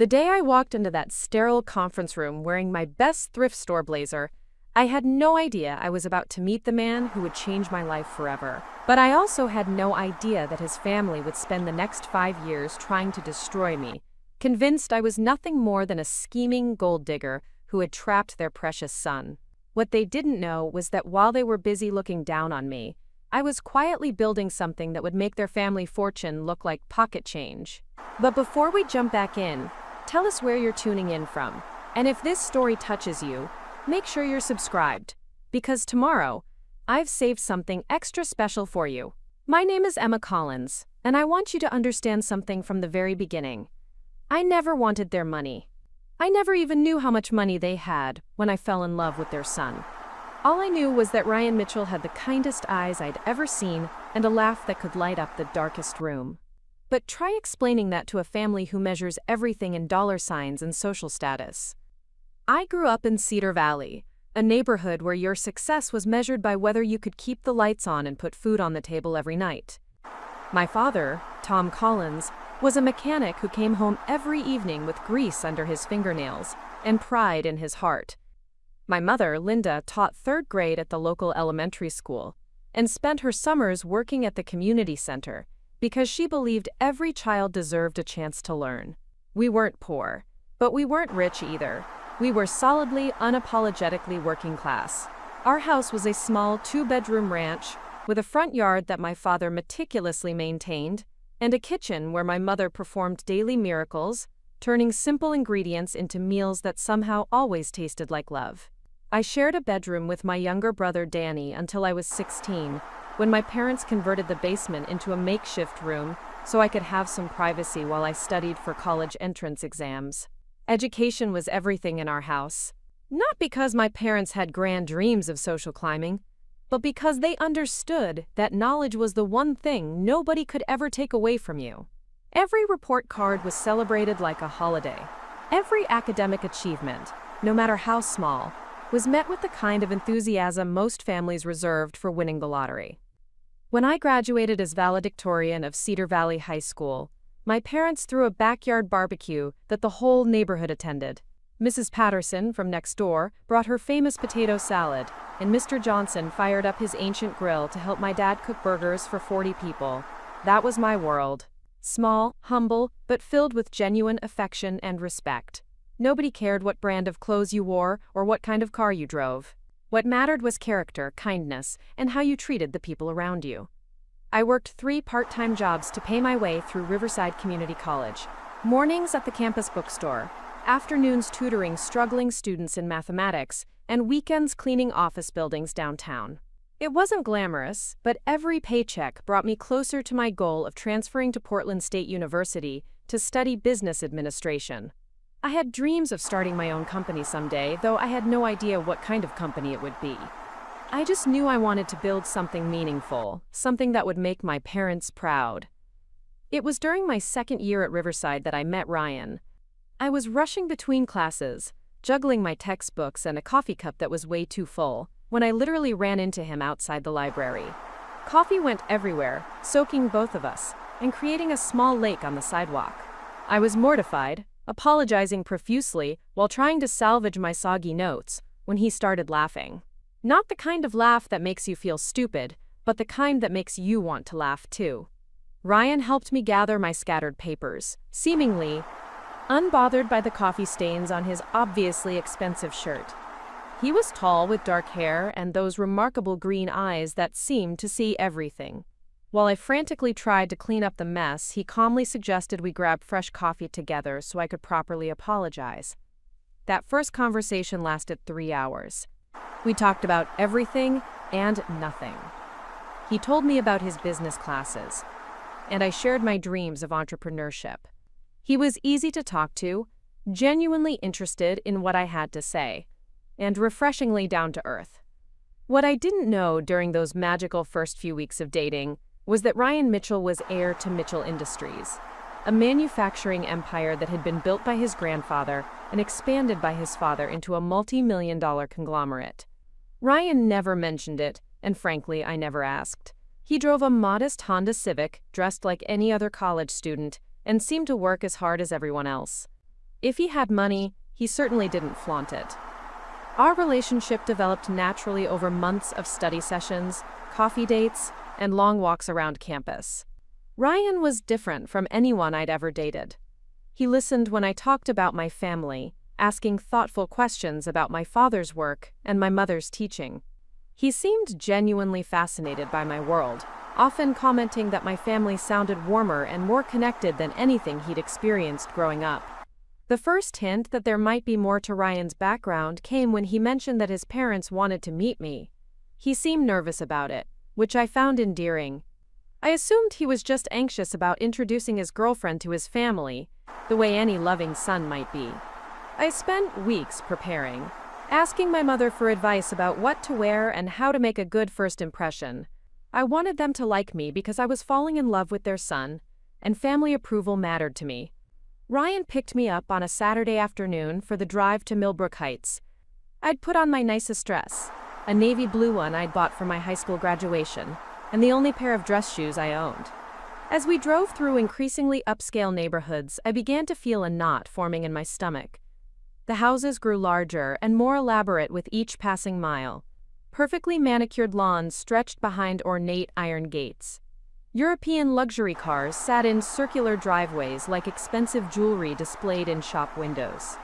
The day I walked into that sterile conference room wearing my best thrift store blazer, I had no idea I was about to meet the man who would change my life forever. But I also had no idea that his family would spend the next 5 years trying to destroy me, convinced I was nothing more than a scheming gold digger who had trapped their precious son. What they didn't know was that while they were busy looking down on me, I was quietly building something that would make their family fortune look like pocket change. But before we jump back in, tell us where you're tuning in from. And if this story touches you, make sure you're subscribed, because tomorrow, I've saved something extra special for you. My name is Emma Collins, and I want you to understand something from the very beginning. I never wanted their money. I never even knew how much money they had when I fell in love with their son. All I knew was that Ryan Mitchell had the kindest eyes I'd ever seen and a laugh that could light up the darkest room. But try explaining that to a family who measures everything in dollar signs and social status. I grew up in Cedar Valley, a neighborhood where your success was measured by whether you could keep the lights on and put food on the table every night. My father, Tom Collins, was a mechanic who came home every evening with grease under his fingernails and pride in his heart. My mother, Linda, taught 3rd grade at the local elementary school and spent her summers working at the community center because she believed every child deserved a chance to learn. We weren't poor, but we weren't rich either. We were solidly, unapologetically working class. Our house was a small 2-bedroom ranch with a front yard that my father meticulously maintained and a kitchen where my mother performed daily miracles, turning simple ingredients into meals that somehow always tasted like love. I shared a bedroom with my younger brother Danny until I was 16, when my parents converted the basement into a makeshift room so I could have some privacy while I studied for college entrance exams. Education was everything in our house, not because my parents had grand dreams of social climbing, but because they understood that knowledge was the one thing nobody could ever take away from you. Every report card was celebrated like a holiday. Every academic achievement, no matter how small, was met with the kind of enthusiasm most families reserved for winning the lottery. When I graduated as valedictorian of Cedar Valley High School, my parents threw a backyard barbecue that the whole neighborhood attended. Mrs. Patterson from next door brought her famous potato salad, and Mr. Johnson fired up his ancient grill to help my dad cook burgers for 40 people. That was my world. Small, humble, but filled with genuine affection and respect. Nobody cared what brand of clothes you wore or what kind of car you drove. What mattered was character, kindness, and how you treated the people around you. I worked 3 part-time jobs to pay my way through Riverside Community College. Mornings at the campus bookstore, afternoons tutoring struggling students in mathematics, and weekends cleaning office buildings downtown. It wasn't glamorous, but every paycheck brought me closer to my goal of transferring to Portland State University to study business administration. I had dreams of starting my own company someday, though I had no idea what kind of company it would be. I just knew I wanted to build something meaningful, something that would make my parents proud. It was during my 2nd year at Riverside that I met Ryan. I was rushing between classes, juggling my textbooks and a coffee cup that was way too full, when I literally ran into him outside the library. Coffee went everywhere, soaking both of us, and creating a small lake on the sidewalk. I was mortified, apologizing profusely while trying to salvage my soggy notes, when he started laughing. Not the kind of laugh that makes you feel stupid, but the kind that makes you want to laugh too. Ryan helped me gather my scattered papers, seemingly unbothered by the coffee stains on his obviously expensive shirt. He was tall with dark hair and those remarkable green eyes that seemed to see everything. While I frantically tried to clean up the mess, he calmly suggested we grab fresh coffee together so I could properly apologize. That first conversation lasted 3 hours. We talked about everything and nothing. He told me about his business classes, and I shared my dreams of entrepreneurship. He was easy to talk to, genuinely interested in what I had to say, and refreshingly down to earth. What I didn't know during those magical first few weeks of dating was that Ryan Mitchell was heir to Mitchell Industries, a manufacturing empire that had been built by his grandfather and expanded by his father into a multi-million-dollar conglomerate. Ryan never mentioned it, and frankly, I never asked. He drove a modest Honda Civic, dressed like any other college student, and seemed to work as hard as everyone else. If he had money, he certainly didn't flaunt it. Our relationship developed naturally over months of study sessions, coffee dates, and long walks around campus. Ryan was different from anyone I'd ever dated. He listened when I talked about my family, asking thoughtful questions about my father's work and my mother's teaching. He seemed genuinely fascinated by my world, often commenting that my family sounded warmer and more connected than anything he'd experienced growing up. The first hint that there might be more to Ryan's background came when he mentioned that his parents wanted to meet me. He seemed nervous about it, which I found endearing. I assumed he was just anxious about introducing his girlfriend to his family, the way any loving son might be. I spent weeks preparing, asking my mother for advice about what to wear and how to make a good first impression. I wanted them to like me because I was falling in love with their son, and family approval mattered to me. Ryan picked me up on a Saturday afternoon for the drive to Millbrook Heights. I'd put on my nicest dress, a navy blue one I'd bought for my high school graduation, and the only pair of dress shoes I owned. As we drove through increasingly upscale neighborhoods, I began to feel a knot forming in my stomach. The houses grew larger and more elaborate with each passing mile. Perfectly manicured lawns stretched behind ornate iron gates. European luxury cars sat in circular driveways like expensive jewelry displayed in shop windows.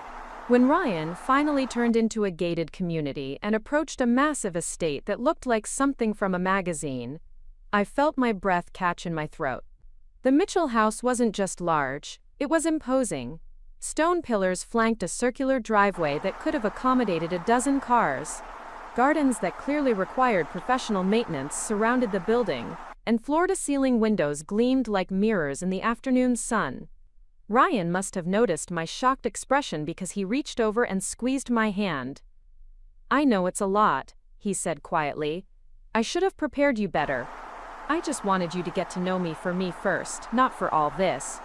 When Ryan finally turned into a gated community and approached a massive estate that looked like something from a magazine, I felt my breath catch in my throat. The Mitchell house wasn't just large, it was imposing. Stone pillars flanked a circular driveway that could have accommodated a dozen cars. Gardens that clearly required professional maintenance surrounded the building, and floor-to-ceiling windows gleamed like mirrors in the afternoon sun. Ryan must have noticed my shocked expression because he reached over and squeezed my hand. "I know it's a lot," he said quietly. "I should have prepared you better. I just wanted you to get to know me first, not for all this."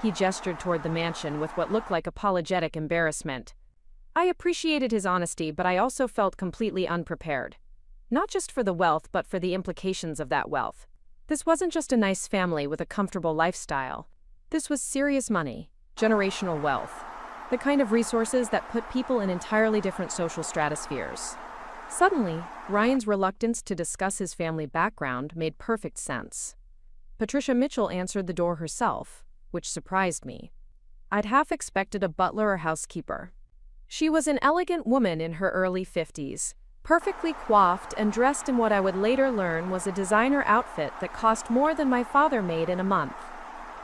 He gestured toward the mansion with what looked like apologetic embarrassment. I appreciated his honesty, but I also felt completely unprepared. Not just for the wealth, but for the implications of that wealth. This wasn't just a nice family with a comfortable lifestyle. This was serious money, generational wealth, the kind of resources that put people in entirely different social stratospheres. Suddenly, Ryan's reluctance to discuss his family background made perfect sense. Patricia Mitchell answered the door herself, which surprised me. I'd half expected a butler or housekeeper. She was an elegant woman in her early 50s, perfectly coiffed and dressed in what I would later learn was a designer outfit that cost more than my father made in a month.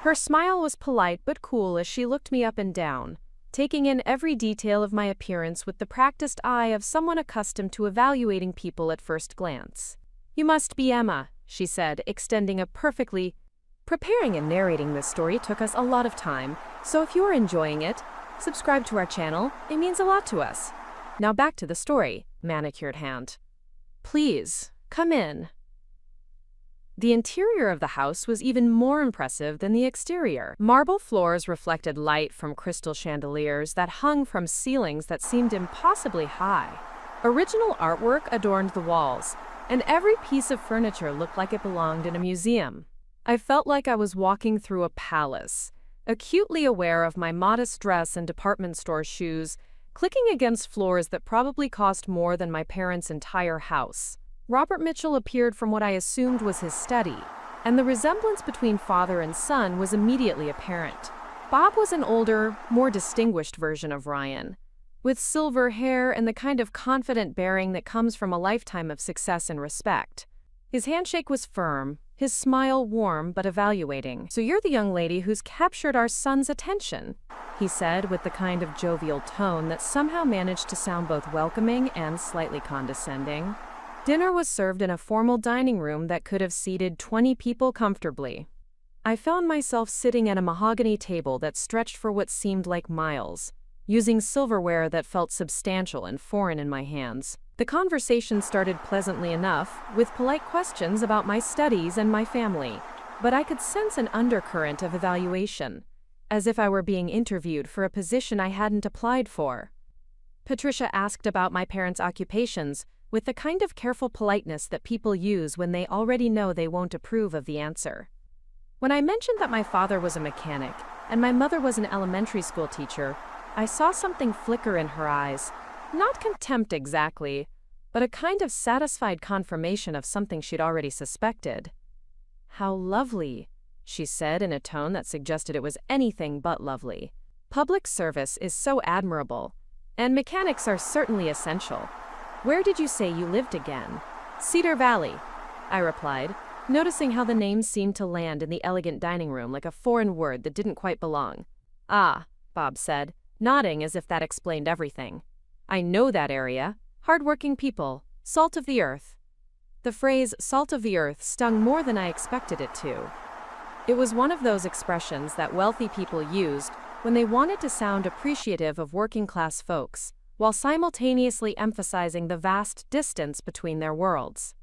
Her smile was polite but cool as she looked me up and down, taking in every detail of my appearance with the practiced eye of someone accustomed to evaluating people at first glance. "You must be Emma," she said, extending a perfectly... Preparing and narrating this story took us a lot of time, so if you are enjoying it, subscribe to our channel, it means a lot to us. Now back to the story, manicured hand. "Please, come in." The interior of the house was even more impressive than the exterior. Marble floors reflected light from crystal chandeliers that hung from ceilings that seemed impossibly high. Original artwork adorned the walls, and every piece of furniture looked like it belonged in a museum. I felt like I was walking through a palace, acutely aware of my modest dress and department store shoes, clicking against floors that probably cost more than my parents' entire house. Robert Mitchell appeared from what I assumed was his study, and the resemblance between father and son was immediately apparent. Bob was an older, more distinguished version of Ryan, with silver hair and the kind of confident bearing that comes from a lifetime of success and respect. His handshake was firm, his smile warm but evaluating. "So you're the young lady who's captured our son's attention," he said with the kind of jovial tone that somehow managed to sound both welcoming and slightly condescending. Dinner was served in a formal dining room that could have seated 20 people comfortably. I found myself sitting at a mahogany table that stretched for what seemed like miles, using silverware that felt substantial and foreign in my hands. The conversation started pleasantly enough, with polite questions about my studies and my family, but I could sense an undercurrent of evaluation, as if I were being interviewed for a position I hadn't applied for. Patricia asked about my parents' occupations, with the kind of careful politeness that people use when they already know they won't approve of the answer. When I mentioned that my father was a mechanic and my mother was an elementary school teacher, I saw something flicker in her eyes. Not contempt exactly, but a kind of satisfied confirmation of something she'd already suspected. "How lovely," she said in a tone that suggested it was anything but lovely. "Public service is so admirable, and mechanics are certainly essential. Where did you say you lived again?" "Cedar Valley," I replied, noticing how the name seemed to land in the elegant dining room like a foreign word that didn't quite belong. "Ah," Bob said, nodding as if that explained everything. "I know that area. Hard-working people, salt of the earth." The phrase salt of the earth stung more than I expected it to. It was one of those expressions that wealthy people used when they wanted to sound appreciative of working-class folks, while simultaneously emphasizing the vast distance between their worlds.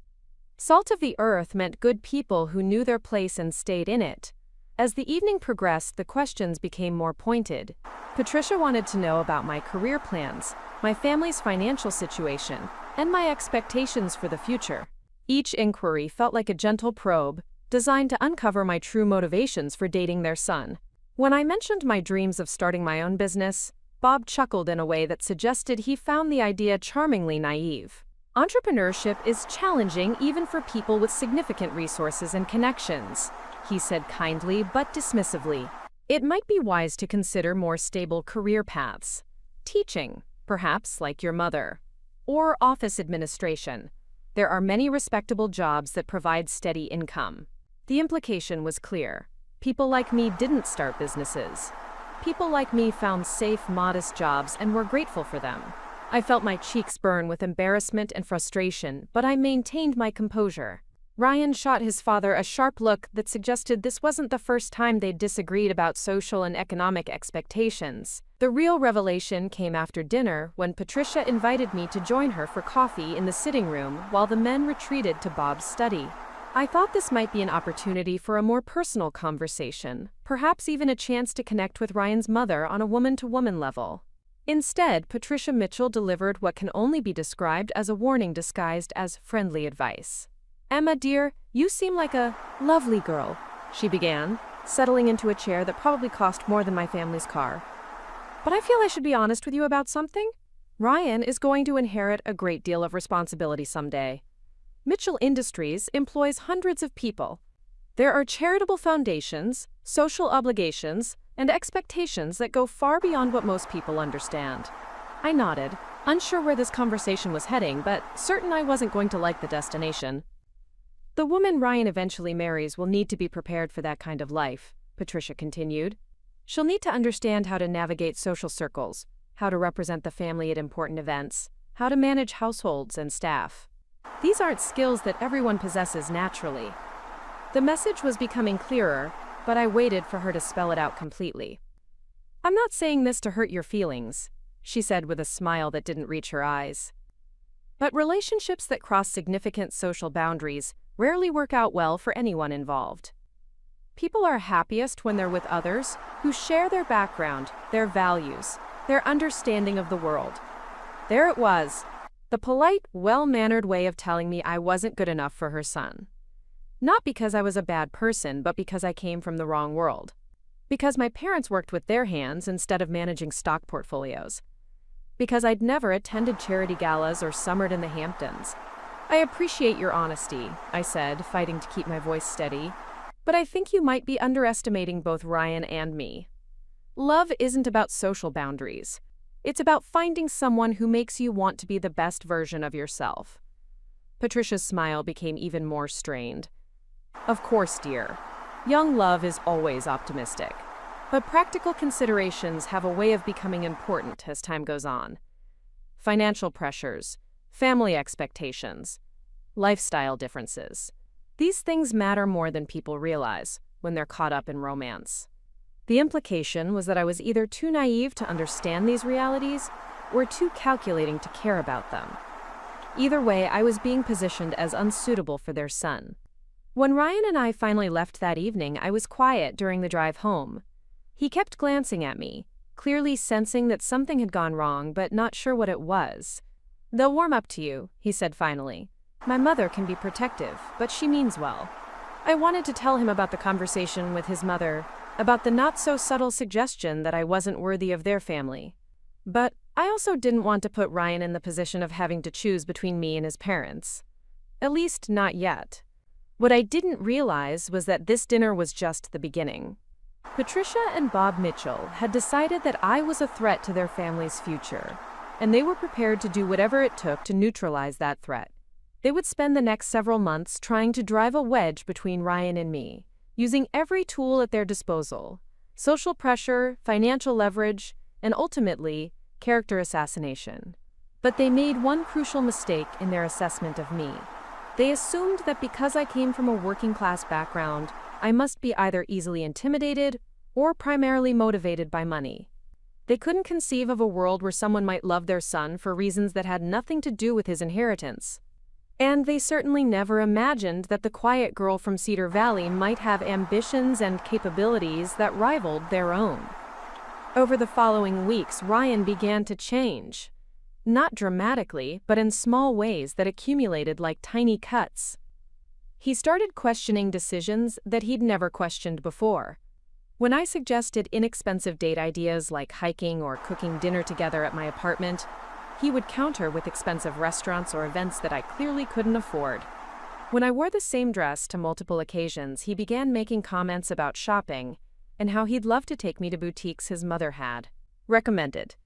Salt of the earth meant good people who knew their place and stayed in it. As the evening progressed, the questions became more pointed. Patricia wanted to know about my career plans, my family's financial situation, and my expectations for the future. Each inquiry felt like a gentle probe, designed to uncover my true motivations for dating their son. When I mentioned my dreams of starting my own business, Bob chuckled in a way that suggested he found the idea charmingly naive. "Entrepreneurship is challenging even for people with significant resources and connections," he said kindly but dismissively. "It might be wise to consider more stable career paths. Teaching, perhaps like your mother. Or office administration. There are many respectable jobs that provide steady income." The implication was clear. People like me didn't start businesses. People like me found safe, modest jobs and were grateful for them. I felt my cheeks burn with embarrassment and frustration, but I maintained my composure. Ryan shot his father a sharp look that suggested this wasn't the first time they'd disagreed about social and economic expectations. The real revelation came after dinner when Patricia invited me to join her for coffee in the sitting room while the men retreated to Bob's study. I thought this might be an opportunity for a more personal conversation, perhaps even a chance to connect with Ryan's mother on a woman-to-woman level. Instead, Patricia Mitchell delivered what can only be described as a warning disguised as friendly advice. "Emma, dear, you seem like a lovely girl," she began, settling into a chair that probably cost more than my family's car. "But I feel I should be honest with you about something. Ryan is going to inherit a great deal of responsibility someday. Mitchell Industries employs hundreds of people. There are charitable foundations, social obligations, and expectations that go far beyond what most people understand." I nodded, unsure where this conversation was heading, but certain I wasn't going to like the destination. "The woman Ryan eventually marries will need to be prepared for that kind of life," Patricia continued. "She'll need to understand how to navigate social circles, how to represent the family at important events, how to manage households and staff. These aren't skills that everyone possesses naturally." The message was becoming clearer, but I waited for her to spell it out completely. "I'm not saying this to hurt your feelings," she said with a smile that didn't reach her eyes. "But relationships that cross significant social boundaries rarely work out well for anyone involved. People are happiest when they're with others who share their background, their values, their understanding of the world." There it was, the polite, well-mannered way of telling me I wasn't good enough for her son. Not because I was a bad person, but because I came from the wrong world. Because my parents worked with their hands instead of managing stock portfolios. Because I'd never attended charity galas or summered in the Hamptons. "I appreciate your honesty," I said, fighting to keep my voice steady, "but I think you might be underestimating both Ryan and me. Love isn't about social boundaries. It's about finding someone who makes you want to be the best version of yourself." Patricia's smile became even more strained. "Of course, dear. Young love is always optimistic. But practical considerations have a way of becoming important as time goes on. Financial pressures, family expectations, lifestyle differences. These things matter more than people realize when they're caught up in romance." The implication was that I was either too naive to understand these realities or too calculating to care about them. Either way, I was being positioned as unsuitable for their son. When Ryan and I finally left that evening, I was quiet during the drive home. He kept glancing at me, clearly sensing that something had gone wrong, but not sure what it was. "They'll warm up to you," he said finally. "My mother can be protective, but she means well." I wanted to tell him about the conversation with his mother, about the not-so-subtle suggestion that I wasn't worthy of their family. But I also didn't want to put Ryan in the position of having to choose between me and his parents. At least, not yet. What I didn't realize was that this dinner was just the beginning. Patricia and Bob Mitchell had decided that I was a threat to their family's future, and they were prepared to do whatever it took to neutralize that threat. They would spend the next several months trying to drive a wedge between Ryan and me, using every tool at their disposal: social pressure, financial leverage, and ultimately, character assassination. But they made one crucial mistake in their assessment of me. They assumed that because I came from a working-class background, I must be either easily intimidated or primarily motivated by money. They couldn't conceive of a world where someone might love their son for reasons that had nothing to do with his inheritance. And they certainly never imagined that the quiet girl from Cedar Valley might have ambitions and capabilities that rivaled their own. Over the following weeks, Ryan began to change. Not dramatically, but in small ways that accumulated like tiny cuts. He started questioning decisions that he'd never questioned before. When I suggested inexpensive date ideas like hiking or cooking dinner together at my apartment, he would counter with expensive restaurants or events that I clearly couldn't afford. When I wore the same dress to multiple occasions, he began making comments about shopping and how he'd love to take me to boutiques his mother had recommended.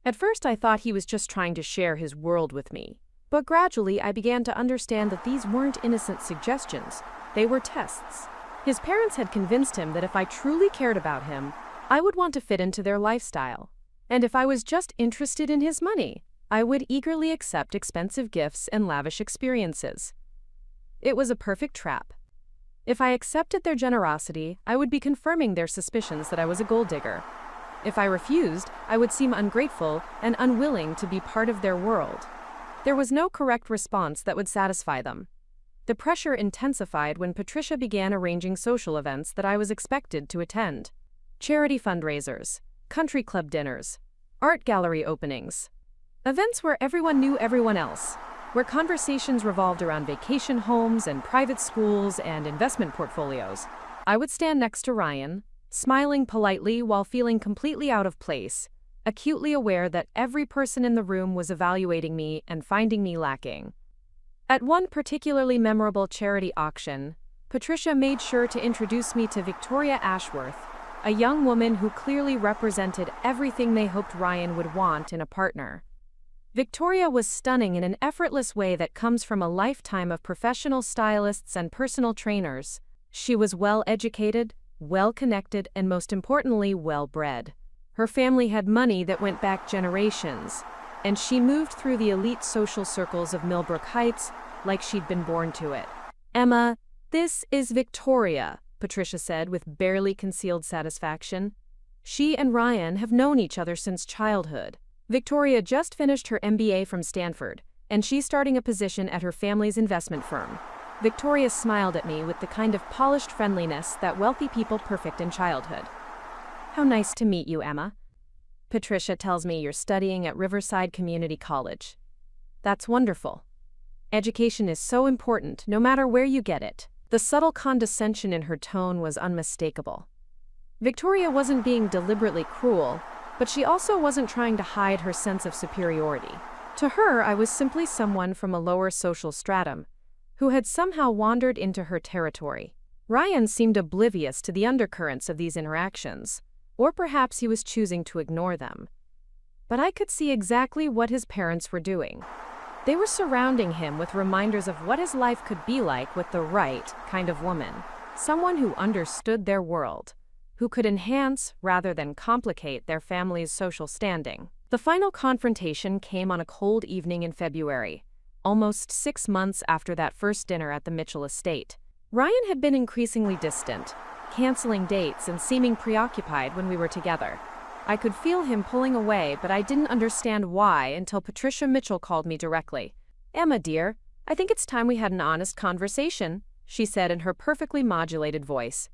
At first, I thought he was just trying to share his world with me, but gradually I began to understand that these weren't innocent suggestions, they were tests. His parents had convinced him that if I truly cared about him, I would want to fit into their lifestyle. And if I was just interested in his money, I would eagerly accept expensive gifts and lavish experiences. It was a perfect trap. If I accepted their generosity, I would be confirming their suspicions that I was a gold digger. If I refused, I would seem ungrateful and unwilling to be part of their world. There was no correct response that would satisfy them. The pressure intensified when Patricia began arranging social events that I was expected to attend. Charity fundraisers, country club dinners, art gallery openings. Events where everyone knew everyone else, where conversations revolved around vacation homes and private schools and investment portfolios. I would stand next to Ryan, smiling politely while feeling completely out of place, acutely aware that every person in the room was evaluating me and finding me lacking. At one particularly memorable charity auction, Patricia made sure to introduce me to Victoria Ashworth, a young woman who clearly represented everything they hoped Ryan would want in a partner. Victoria was stunning in an effortless way that comes from a lifetime of professional stylists and personal trainers. She was well-educated, well-connected, and most importantly, well-bred. Her family had money that went back generations, and she moved through the elite social circles of Millbrook Heights like she'd been born to it. "Emma, this is Victoria," Patricia said with barely concealed satisfaction. "She and Ryan have known each other since childhood. Victoria just finished her MBA from Stanford, and she's starting a position at her family's investment firm." Victoria smiled at me with the kind of polished friendliness that wealthy people perfect in childhood. "How nice to meet you, Emma. Patricia tells me you're studying at Riverside Community College. That's wonderful. Education is so important, no matter where you get it." The subtle condescension in her tone was unmistakable. Victoria wasn't being deliberately cruel, but she also wasn't trying to hide her sense of superiority. To her, I was simply someone from a lower social stratum, who had somehow wandered into her territory. Ryan seemed oblivious to the undercurrents of these interactions, or perhaps he was choosing to ignore them. But I could see exactly what his parents were doing. They were surrounding him with reminders of what his life could be like with the right kind of woman, someone who understood their world, who could enhance rather than complicate their family's social standing. The final confrontation came on a cold evening in February, almost 6 months after that first dinner at the Mitchell estate. Ryan had been increasingly distant, canceling dates and seeming preoccupied when we were together. I could feel him pulling away, but I didn't understand why until Patricia Mitchell called me directly. "Emma, dear, I think it's time we had an honest conversation," she said in her perfectly modulated voice.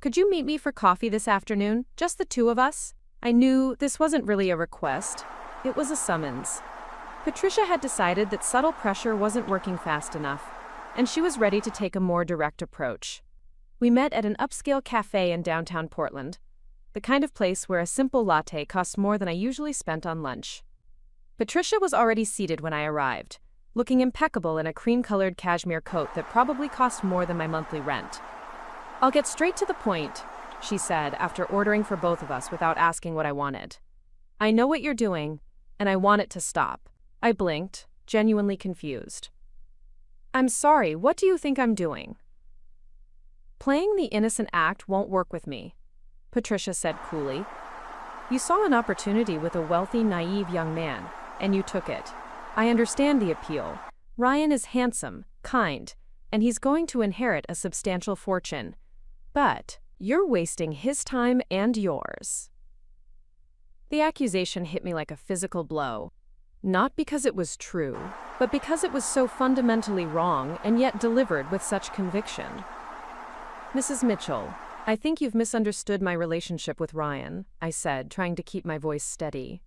"Could you meet me for coffee this afternoon, just the two of us?" I knew this wasn't really a request, it was a summons. Patricia had decided that subtle pressure wasn't working fast enough, and she was ready to take a more direct approach. We met at an upscale cafe in downtown Portland. the kind of place where a simple latte costs more than I usually spent on lunch. Patricia was already seated when I arrived, looking impeccable in a cream-colored cashmere coat that probably cost more than my monthly rent. "I'll get straight to the point," she said after ordering for both of us without asking what I wanted. "I know what you're doing, and I want it to stop." I blinked, genuinely confused. "I'm sorry, what do you think I'm doing?" "Playing the innocent act won't work with me," Patricia said coolly. "You saw an opportunity with a wealthy, naive young man, and you took it. I understand the appeal. Ryan is handsome, kind, and he's going to inherit a substantial fortune. But you're wasting his time and yours." The accusation hit me like a physical blow. Not because it was true, but because it was so fundamentally wrong and yet delivered with such conviction. "Mrs. Mitchell, I think you've misunderstood my relationship with Ryan," I said, trying to keep my voice steady.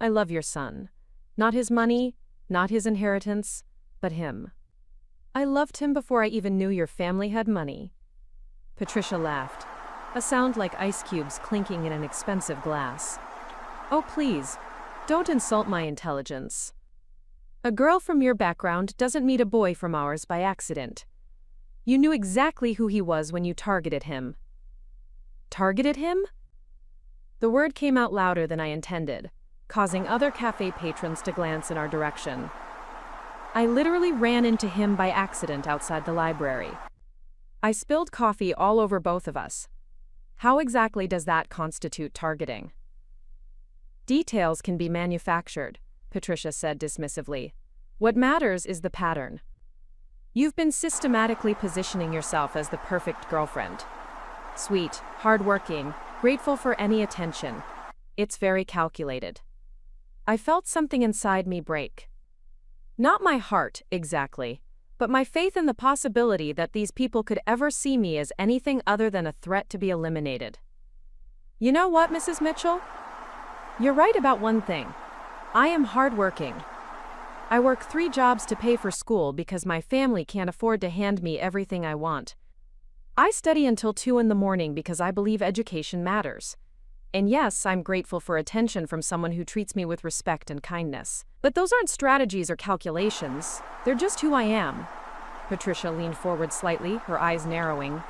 "I love your son. Not his money, not his inheritance, but him. I loved him before I even knew your family had money." Patricia laughed, a sound like ice cubes clinking in an expensive glass. "Oh, please, don't insult my intelligence. A girl from your background doesn't meet a boy from ours by accident. You knew exactly who he was when you targeted him." "Targeted him?" The word came out louder than I intended, causing other cafe patrons to glance in our direction. "I literally ran into him by accident outside the library. I spilled coffee all over both of us. How exactly does that constitute targeting?" "Details can be manufactured," Patricia said dismissively. "What matters is the pattern. You've been systematically positioning yourself as the perfect girlfriend. Sweet, hardworking, grateful for any attention. It's very calculated." I felt something inside me break. Not my heart, exactly, but my faith in the possibility that these people could ever see me as anything other than a threat to be eliminated. "You know what, Mrs. Mitchell? You're right about one thing. I am hardworking. I work 3 jobs to pay for school because my family can't afford to hand me everything I want. I study until 2 in the morning because I believe education matters. And yes, I'm grateful for attention from someone who treats me with respect and kindness. But those aren't strategies or calculations. They're just who I am." Patricia leaned forward slightly, her eyes narrowing.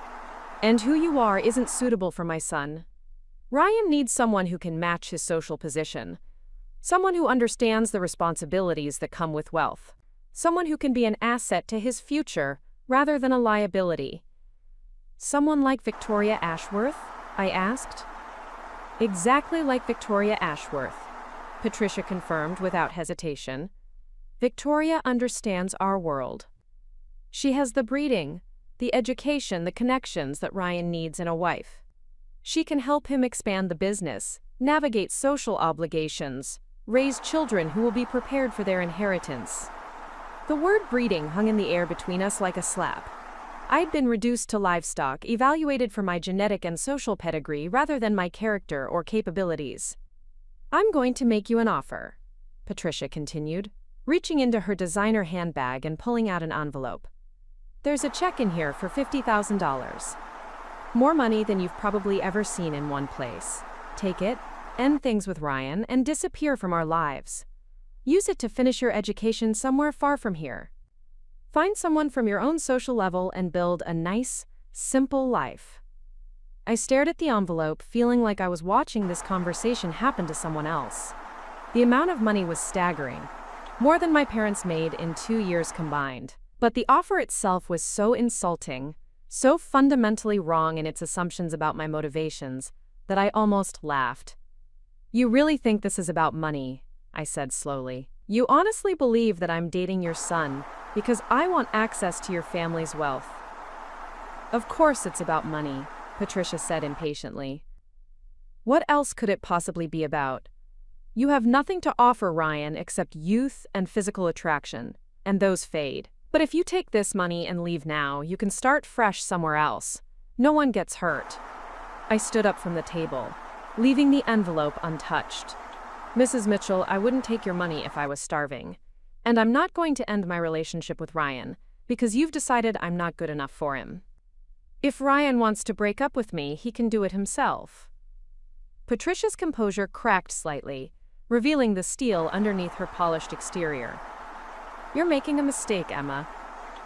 "And who you are isn't suitable for my son. Ryan needs someone who can match his social position. Someone who understands the responsibilities that come with wealth. Someone who can be an asset to his future rather than a liability." "Someone like Victoria Ashworth?" I asked. "Exactly like Victoria Ashworth," Patricia confirmed without hesitation. "Victoria understands our world. She has the breeding, the education, the connections that Ryan needs in a wife. She can help him expand the business, navigate social obligations, raise children who will be prepared for their inheritance." The word breeding hung in the air between us like a slap. I'd been reduced to livestock, evaluated for my genetic and social pedigree rather than my character or capabilities. "I'm going to make you an offer," Patricia continued, reaching into her designer handbag and pulling out an envelope. "There's a check in here for $50,000. More money than you've probably ever seen in one place. Take it, end things with Ryan, and disappear from our lives. Use it to finish your education somewhere far from here. Find someone from your own social level and build a nice, simple life." I stared at the envelope, feeling like I was watching this conversation happen to someone else. The amount of money was staggering, more than my parents made in 2 years combined. But the offer itself was so insulting, so fundamentally wrong in its assumptions about my motivations, that I almost laughed. "You really think this is about money?" I said slowly. "You honestly believe that I'm dating your son because I want access to your family's wealth?" "Of course it's about money," Patricia said impatiently. "What else could it possibly be about? You have nothing to offer Ryan except youth and physical attraction, and those fade. But if you take this money and leave now, you can start fresh somewhere else. No one gets hurt." I stood up from the table, leaving the envelope untouched. "Mrs. Mitchell, I wouldn't take your money if I was starving. And I'm not going to end my relationship with Ryan, because you've decided I'm not good enough for him. If Ryan wants to break up with me, he can do it himself." Patricia's composure cracked slightly, revealing the steel underneath her polished exterior. "You're making a mistake, Emma.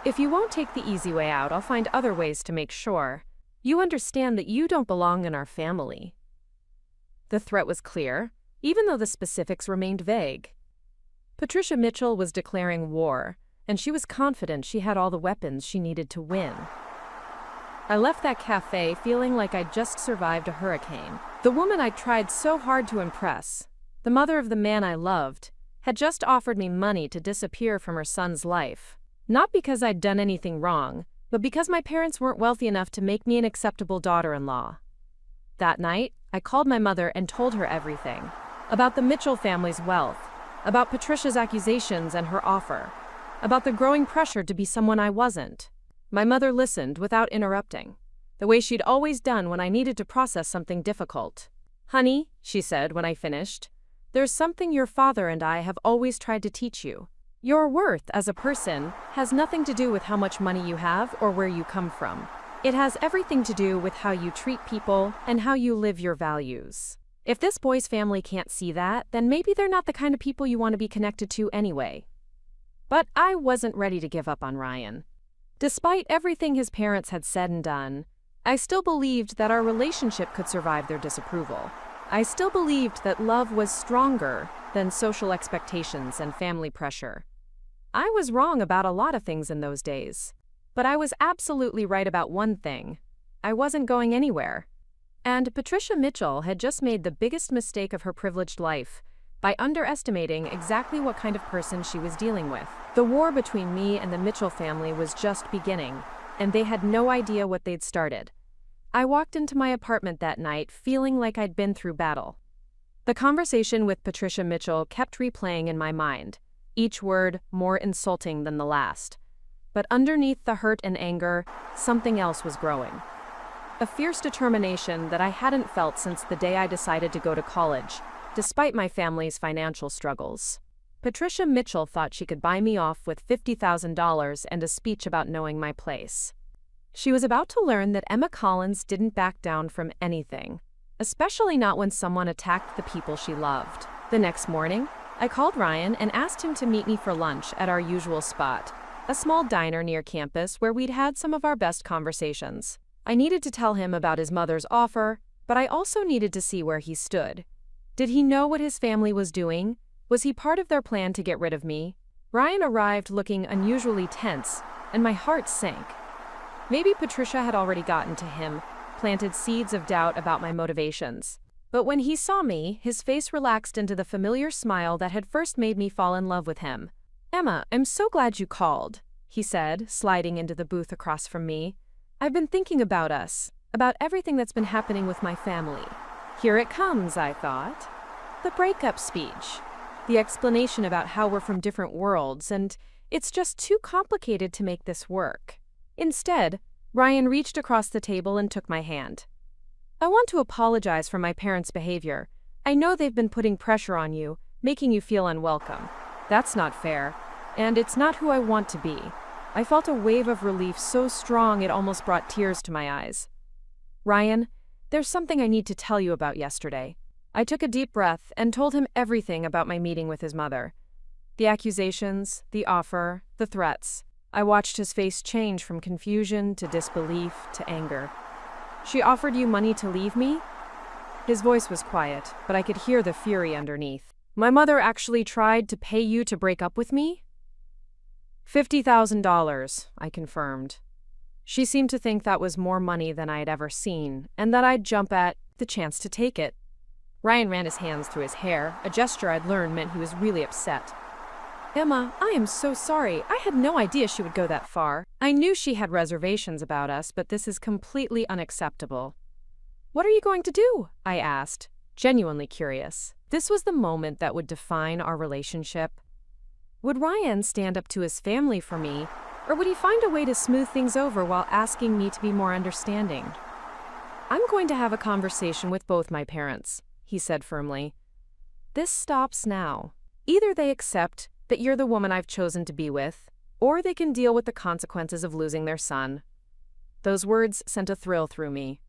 If you won't take the easy way out, I'll find other ways to make sure you understand that you don't belong in our family." The threat was clear, even though the specifics remained vague. Patricia Mitchell was declaring war, and she was confident she had all the weapons she needed to win. I left that cafe feeling like I'd just survived a hurricane. The woman I'd tried so hard to impress, the mother of the man I loved, had just offered me money to disappear from her son's life. Not because I'd done anything wrong, but because my parents weren't wealthy enough to make me an acceptable daughter-in-law. That night, I called my mother and told her everything. About the Mitchell family's wealth, about Patricia's accusations and her offer, about the growing pressure to be someone I wasn't. My mother listened without interrupting, the way she'd always done when I needed to process something difficult. "Honey," she said when I finished, "there's something your father and I have always tried to teach you. Your worth as a person has nothing to do with how much money you have or where you come from. It has everything to do with how you treat people and how you live your values. If this boy's family can't see that, then maybe they're not the kind of people you want to be connected to anyway." But I wasn't ready to give up on Ryan. Despite everything his parents had said and done, I still believed that our relationship could survive their disapproval. I still believed that love was stronger than social expectations and family pressure. I was wrong about a lot of things in those days, but I was absolutely right about one thing. I wasn't going anywhere. And Patricia Mitchell had just made the biggest mistake of her privileged life by underestimating exactly what kind of person she was dealing with. The war between me and the Mitchell family was just beginning, and they had no idea what they'd started. I walked into my apartment that night feeling like I'd been through battle. The conversation with Patricia Mitchell kept replaying in my mind, each word more insulting than the last. But underneath the hurt and anger, something else was growing. A fierce determination that I hadn't felt since the day I decided to go to college, despite my family's financial struggles. Patricia Mitchell thought she could buy me off with $50,000 and a speech about knowing my place. She was about to learn that Emma Collins didn't back down from anything, especially not when someone attacked the people she loved. The next morning, I called Ryan and asked him to meet me for lunch at our usual spot, a small diner near campus where we'd had some of our best conversations. I needed to tell him about his mother's offer, but I also needed to see where he stood. Did he know what his family was doing? Was he part of their plan to get rid of me? Ryan arrived looking unusually tense, and my heart sank. Maybe Patricia had already gotten to him, planted seeds of doubt about my motivations. But when he saw me, his face relaxed into the familiar smile that had first made me fall in love with him. "Emma, I'm so glad you called," he said, sliding into the booth across from me. "I've been thinking about us, about everything that's been happening with my family." Here it comes, I thought. The breakup speech. The explanation about how we're from different worlds, and it's just too complicated to make this work. Instead, Ryan reached across the table and took my hand. "I want to apologize for my parents' behavior. I know they've been putting pressure on you, making you feel unwelcome. That's not fair, and it's not who I want to be." I felt a wave of relief so strong it almost brought tears to my eyes. "Ryan, there's something I need to tell you about yesterday." I took a deep breath and told him everything about my meeting with his mother. The accusations, the offer, the threats. I watched his face change from confusion to disbelief to anger. "She offered you money to leave me?" His voice was quiet, but I could hear the fury underneath. "My mother actually tried to pay you to break up with me?" $50,000, I confirmed. She seemed to think that was more money than I had ever seen, and that I'd jump at the chance to take it. Ryan ran his hands through his hair, a gesture I'd learned meant he was really upset. "Emma, I am so sorry. I had no idea she would go that far. I knew she had reservations about us, but this is completely unacceptable." "What are you going to do?" I asked, genuinely curious. This was the moment that would define our relationship. Would Ryan stand up to his family for me, or would he find a way to smooth things over while asking me to be more understanding? "I'm going to have a conversation with both my parents," he said firmly. "This stops now. Either they accept that you're the woman I've chosen to be with, or they can deal with the consequences of losing their son." Those words sent a thrill through me.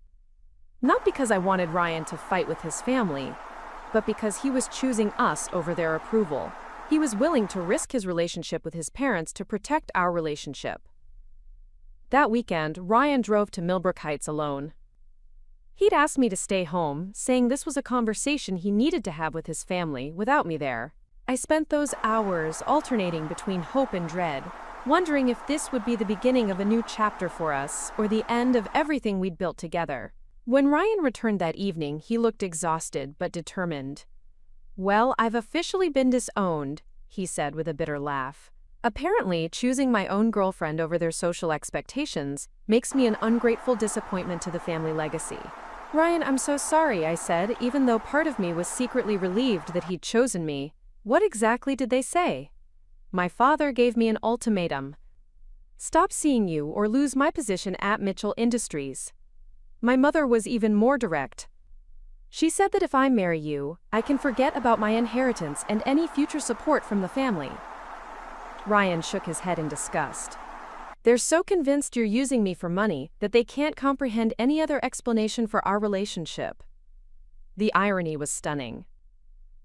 Not because I wanted Ryan to fight with his family, but because he was choosing us over their approval. He was willing to risk his relationship with his parents to protect our relationship. That weekend, Ryan drove to Millbrook Heights alone. He'd asked me to stay home, saying this was a conversation he needed to have with his family without me there. I spent those hours alternating between hope and dread, wondering if this would be the beginning of a new chapter for us or the end of everything we'd built together. When Ryan returned that evening, he looked exhausted but determined. "Well, I've officially been disowned," he said with a bitter laugh. "Apparently, choosing my own girlfriend over their social expectations makes me an ungrateful disappointment to the family legacy." "Ryan, I'm so sorry," I said, even though part of me was secretly relieved that he'd chosen me. "What exactly did they say?" "My father gave me an ultimatum. Stop seeing you or lose my position at Mitchell Industries." My mother was even more direct. She said that if I marry you, I can forget about my inheritance and any future support from the family. Ryan shook his head in disgust. "They're so convinced you're using me for money that they can't comprehend any other explanation for our relationship." The irony was stunning.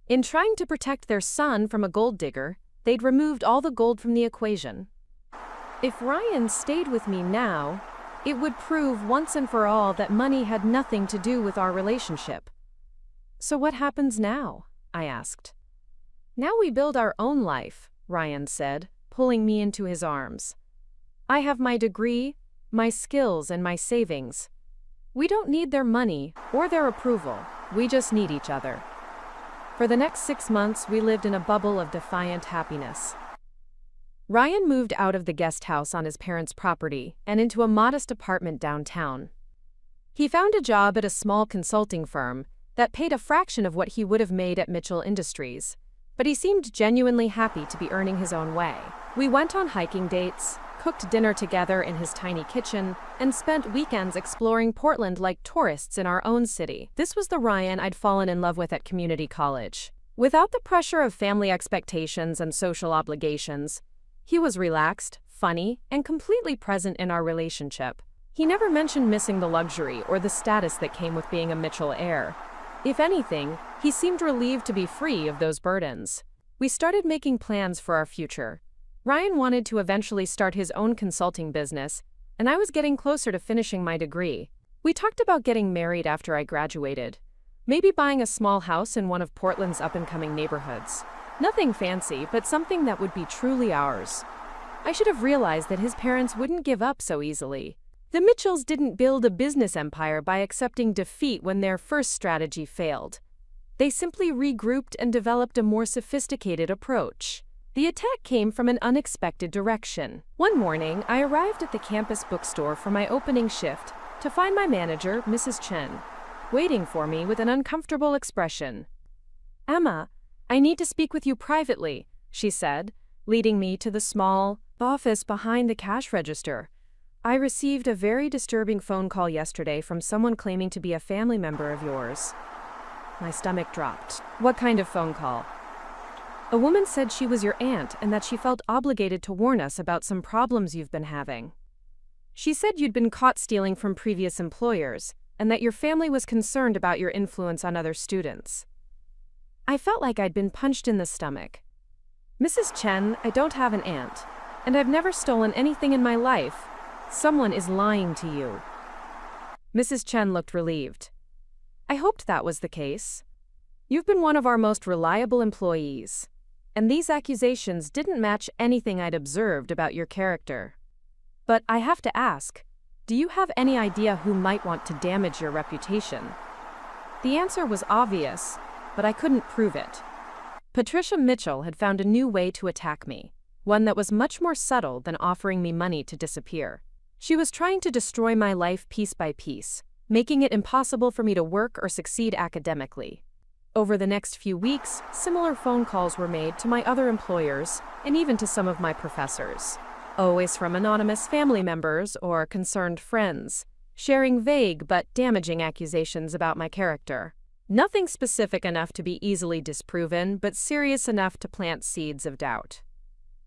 In trying to protect their son from a gold digger, they'd removed all the gold from the equation. If Ryan stayed with me now, it would prove once and for all that money had nothing to do with our relationship. "So what happens now?" I asked. "Now we build our own life," Ryan said, pulling me into his arms. "I have my degree, my skills, and my savings. We don't need their money or their approval, we just need each other." For the next 6 months, we lived in a bubble of defiant happiness. Ryan moved out of the guest house on his parents' property and into a modest apartment downtown. He found a job at a small consulting firm that paid a fraction of what he would have made at Mitchell Industries, but he seemed genuinely happy to be earning his own way. We went on hiking dates, cooked dinner together in his tiny kitchen, and spent weekends exploring Portland like tourists in our own city. This was the Ryan I'd fallen in love with at community college. Without the pressure of family expectations and social obligations, he was relaxed, funny, and completely present in our relationship. He never mentioned missing the luxury or the status that came with being a Mitchell heir. If anything, he seemed relieved to be free of those burdens. We started making plans for our future. Ryan wanted to eventually start his own consulting business, and I was getting closer to finishing my degree. We talked about getting married after I graduated, maybe buying a small house in one of Portland's up-and-coming neighborhoods. Nothing fancy, but something that would be truly ours. I should have realized that his parents wouldn't give up so easily. The Mitchells didn't build a business empire by accepting defeat when their first strategy failed. They simply regrouped and developed a more sophisticated approach. The attack came from an unexpected direction. One morning, I arrived at the campus bookstore for my opening shift to find my manager, Mrs. Chen, waiting for me with an uncomfortable expression. "Emma, I need to speak with you privately," she said, leading me to the small office behind the cash register. "I received a very disturbing phone call yesterday from someone claiming to be a family member of yours." My stomach dropped. "What kind of phone call?" "A woman said she was your aunt and that she felt obligated to warn us about some problems you've been having. She said you'd been caught stealing from previous employers and that your family was concerned about your influence on other students." I felt like I'd been punched in the stomach. "Mrs. Chen, I don't have an aunt, and I've never stolen anything in my life. Someone is lying to you." Mrs. Chen looked relieved. "I hoped that was the case. You've been one of our most reliable employees, and these accusations didn't match anything I'd observed about your character. But I have to ask, do you have any idea who might want to damage your reputation?" The answer was obvious, but I couldn't prove it. Patricia Mitchell had found a new way to attack me, one that was much more subtle than offering me money to disappear. She was trying to destroy my life piece by piece, making it impossible for me to work or succeed academically. Over the next few weeks, similar phone calls were made to my other employers and even to some of my professors. Always from anonymous family members or concerned friends, sharing vague but damaging accusations about my character. Nothing specific enough to be easily disproven, but serious enough to plant seeds of doubt.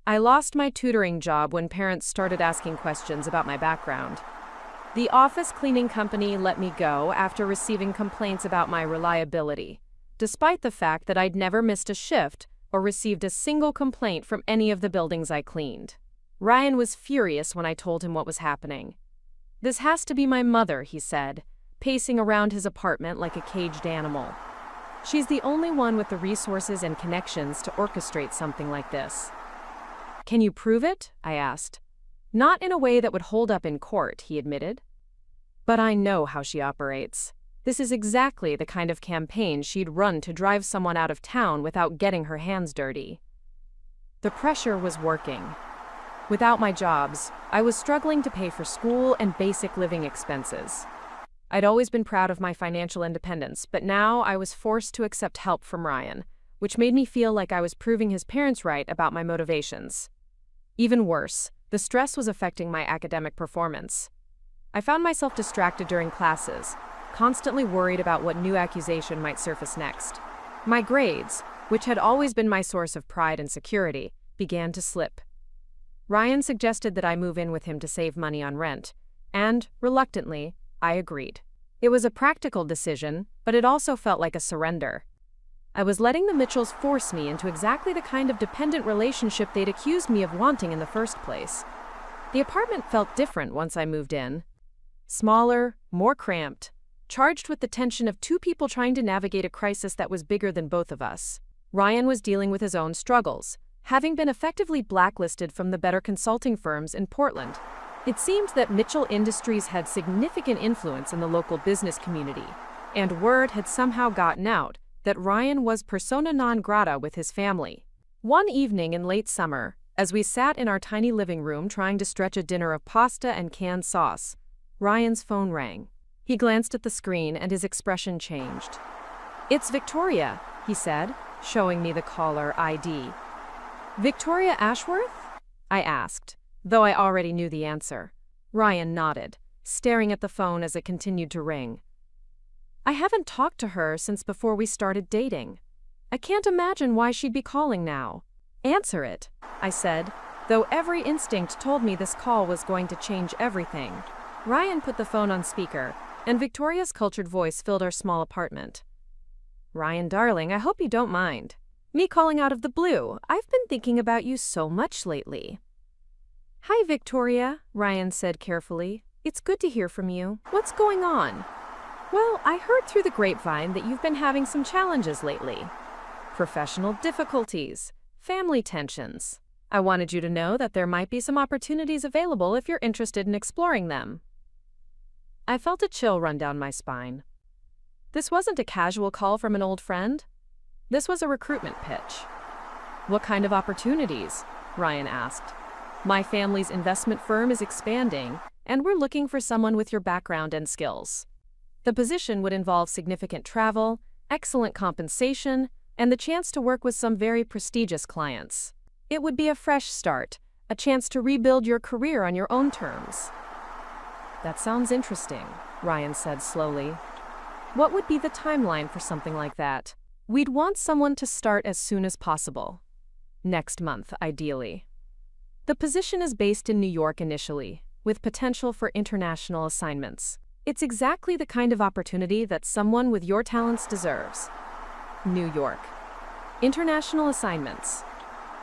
I lost my tutoring job when parents started asking questions about my background. The office cleaning company let me go after receiving complaints about my reliability, despite the fact that I'd never missed a shift or received a single complaint from any of the buildings I cleaned. Ryan was furious when I told him what was happening. "This has to be my mother," he said, pacing around his apartment like a caged animal. "She's the only one with the resources and connections to orchestrate something like this." "Can you prove it?" I asked. "Not in a way that would hold up in court," he admitted. "But I know how she operates. This is exactly the kind of campaign she'd run to drive someone out of town without getting her hands dirty." The pressure was working. Without my jobs, I was struggling to pay for school and basic living expenses. I'd always been proud of my financial independence, but now I was forced to accept help from Ryan, which made me feel like I was proving his parents right about my motivations. Even worse, the stress was affecting my academic performance. I found myself distracted during classes, constantly worried about what new accusation might surface next. My grades, which had always been my source of pride and security, began to slip. Ryan suggested that I move in with him to save money on rent, and, reluctantly, I agreed. It was a practical decision, but it also felt like a surrender. I was letting the Mitchells force me into exactly the kind of dependent relationship they'd accused me of wanting in the first place. The apartment felt different once I moved in. Smaller, more cramped, charged with the tension of two people trying to navigate a crisis that was bigger than both of us. Ryan was dealing with his own struggles, having been effectively blacklisted from the better consulting firms in Portland. It seemed that Mitchell Industries had significant influence in the local business community, and word had somehow gotten out that Ryan was persona non grata with his family. One evening in late summer, as we sat in our tiny living room trying to stretch a dinner of pasta and canned sauce, Ryan's phone rang. He glanced at the screen and his expression changed. "It's Victoria," he said, showing me the caller ID. "Victoria Ashworth?" I asked, though I already knew the answer. Ryan nodded, staring at the phone as it continued to ring. "I haven't talked to her since before we started dating. I can't imagine why she'd be calling now." "Answer it," I said, though every instinct told me this call was going to change everything. Ryan put the phone on speaker, and Victoria's cultured voice filled our small apartment. "Ryan, darling, I hope you don't mind me calling out of the blue. I've been thinking about you so much lately." "Hi, Victoria," Ryan said carefully. "It's good to hear from you. What's going on?" "Well, I heard through the grapevine that you've been having some challenges lately. Professional difficulties, family tensions. I wanted you to know that there might be some opportunities available if you're interested in exploring them." I felt a chill run down my spine. This wasn't a casual call from an old friend. This was a recruitment pitch. "What kind of opportunities?" Ryan asked. "My family's investment firm is expanding, and we're looking for someone with your background and skills. The position would involve significant travel, excellent compensation, and the chance to work with some very prestigious clients. It would be a fresh start, a chance to rebuild your career on your own terms." "That sounds interesting," Ryan said slowly. "What would be the timeline for something like that?" "We'd want someone to start as soon as possible. Next month, ideally. The position is based in New York initially, with potential for international assignments. It's exactly the kind of opportunity that someone with your talents deserves." New York. International assignments.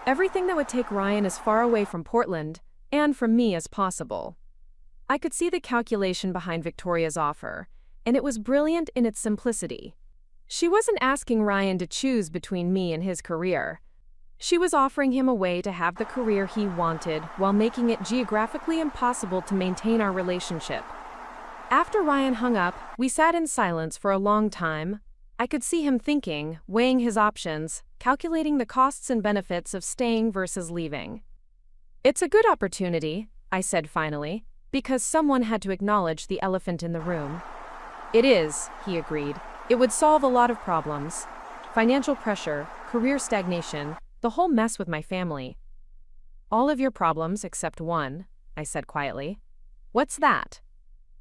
Everything that would take Ryan as far away from Portland, and from me as possible. I could see the calculation behind Victoria's offer, and it was brilliant in its simplicity. She wasn't asking Ryan to choose between me and his career. She was offering him a way to have the career he wanted while making it geographically impossible to maintain our relationship. After Ryan hung up, we sat in silence for a long time. I could see him thinking, weighing his options, calculating the costs and benefits of staying versus leaving. "It's a good opportunity," I said finally, because someone had to acknowledge the elephant in the room. "It is," he agreed. "It would solve a lot of problems. Financial pressure, career stagnation, the whole mess with my family." "All of your problems except one," I said quietly. "What's that?"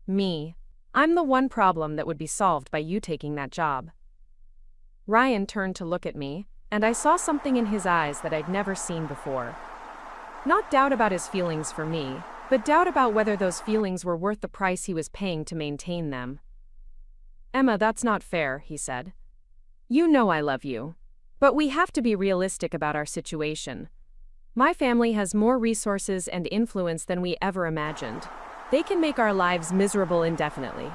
"Me. I'm the one problem that would be solved by you taking that job." Ryan turned to look at me, and I saw something in his eyes that I'd never seen before. Not doubt about his feelings for me, but doubt about whether those feelings were worth the price he was paying to maintain them. "Emma, that's not fair," he said. "You know I love you. But we have to be realistic about our situation. My family has more resources and influence than we ever imagined. They can make our lives miserable indefinitely."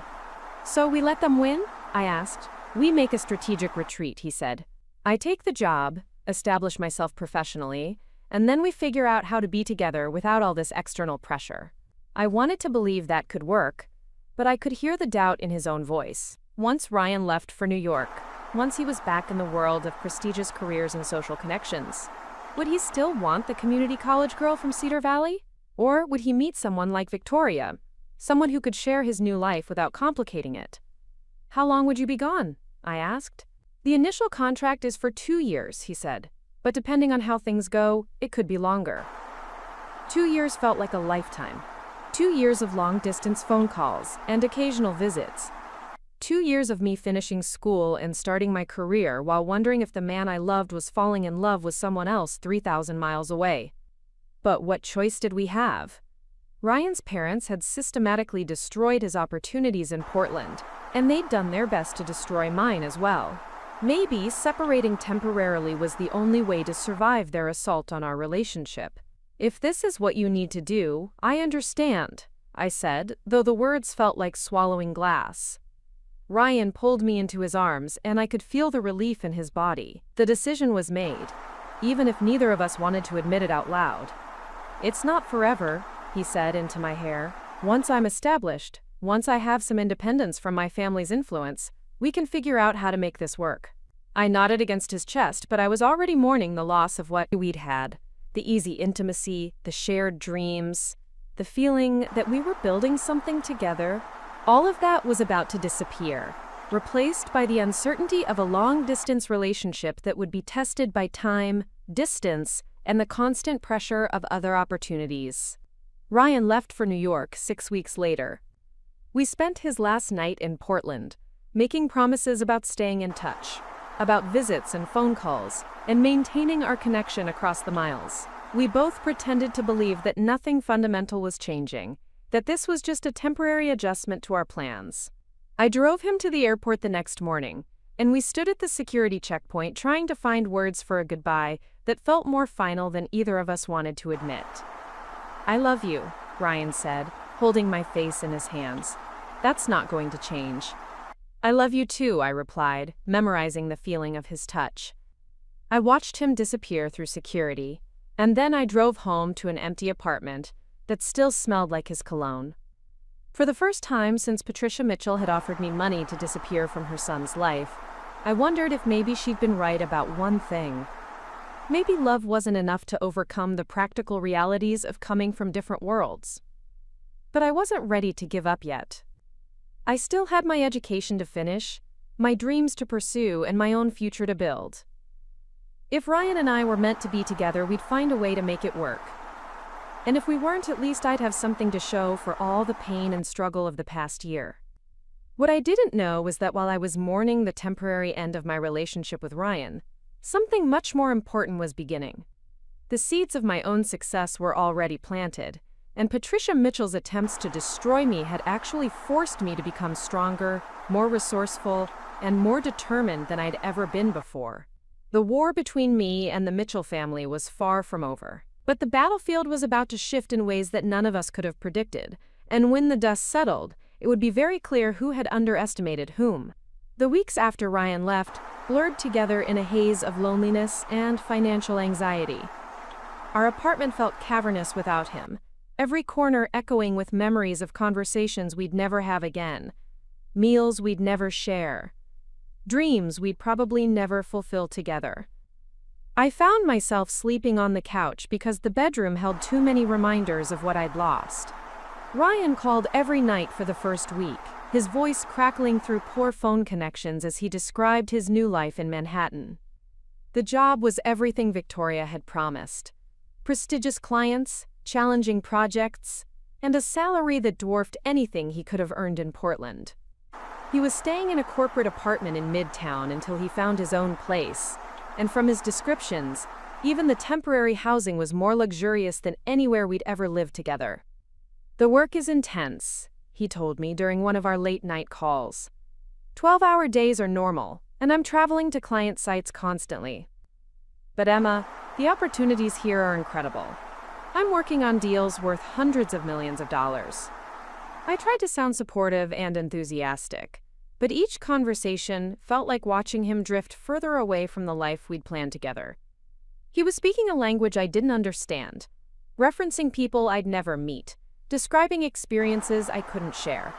"So we let them win?" I asked. "We make a strategic retreat," he said. "I take the job, establish myself professionally, and then we figure out how to be together without all this external pressure." I wanted to believe that could work, but I could hear the doubt in his own voice. Once Ryan left for New York, once he was back in the world of prestigious careers and social connections, would he still want the community college girl from Cedar Valley? Or would he meet someone like Victoria, someone who could share his new life without complicating it? "How long would you be gone?" I asked. "The initial contract is for 2 years," he said, "but depending on how things go, it could be longer." 2 years felt like a lifetime. 2 years of long-distance phone calls and occasional visits. 2 years of me finishing school and starting my career while wondering if the man I loved was falling in love with someone else 3,000 miles away. But what choice did we have? Ryan's parents had systematically destroyed his opportunities in Portland, and they'd done their best to destroy mine as well. Maybe separating temporarily was the only way to survive their assault on our relationship. "If this is what you need to do, I understand," I said, though the words felt like swallowing glass. Ryan pulled me into his arms, and I could feel the relief in his body. The decision was made, even if neither of us wanted to admit it out loud. "It's not forever," he said into my hair. "Once I'm established, once I have some independence from my family's influence, we can figure out how to make this work." I nodded against his chest, but I was already mourning the loss of what we'd had. The easy intimacy, the shared dreams, the feeling that we were building something together. All of that was about to disappear, replaced by the uncertainty of a long-distance relationship that would be tested by time, distance, and the constant pressure of other opportunities. Ryan left for New York 6 weeks later. We spent his last night in Portland, making promises about staying in touch, about visits and phone calls, and maintaining our connection across the miles. We both pretended to believe that nothing fundamental was changing, that this was just a temporary adjustment to our plans. I drove him to the airport the next morning, and we stood at the security checkpoint trying to find words for a goodbye that felt more final than either of us wanted to admit. "I love you," Ryan said, holding my face in his hands. "That's not going to change." "I love you too," I replied, memorizing the feeling of his touch. I watched him disappear through security, and then I drove home to an empty apartment that still smelled like his cologne. For the first time since Patricia Mitchell had offered me money to disappear from her son's life, I wondered if maybe she'd been right about one thing. Maybe love wasn't enough to overcome the practical realities of coming from different worlds. But I wasn't ready to give up yet. I still had my education to finish, my dreams to pursue, and my own future to build. If Ryan and I were meant to be together, we'd find a way to make it work. And if we weren't, at least I'd have something to show for all the pain and struggle of the past year. What I didn't know was that while I was mourning the temporary end of my relationship with Ryan, something much more important was beginning. The seeds of my own success were already planted, and Patricia Mitchell's attempts to destroy me had actually forced me to become stronger, more resourceful, and more determined than I'd ever been before. The war between me and the Mitchell family was far from over. But the battlefield was about to shift in ways that none of us could have predicted, and when the dust settled, it would be very clear who had underestimated whom. The weeks after Ryan left blurred together in a haze of loneliness and financial anxiety. Our apartment felt cavernous without him, every corner echoing with memories of conversations we'd never have again, meals we'd never share, dreams we'd probably never fulfill together. I found myself sleeping on the couch because the bedroom held too many reminders of what I'd lost. Ryan called every night for the first week, his voice crackling through poor phone connections as he described his new life in Manhattan. The job was everything Victoria had promised. Prestigious clients, challenging projects, and a salary that dwarfed anything he could have earned in Portland. He was staying in a corporate apartment in Midtown until he found his own place. And from his descriptions, even the temporary housing was more luxurious than anywhere we'd ever lived together. The work is intense, he told me during one of our late-night calls. 12-hour days are normal, and I'm traveling to client sites constantly. But Emma, the opportunities here are incredible. I'm working on deals worth hundreds of millions of dollars. I tried to sound supportive and enthusiastic, but each conversation felt like watching him drift further away from the life we'd planned together. He was speaking a language I didn't understand, referencing people I'd never meet, describing experiences I couldn't share.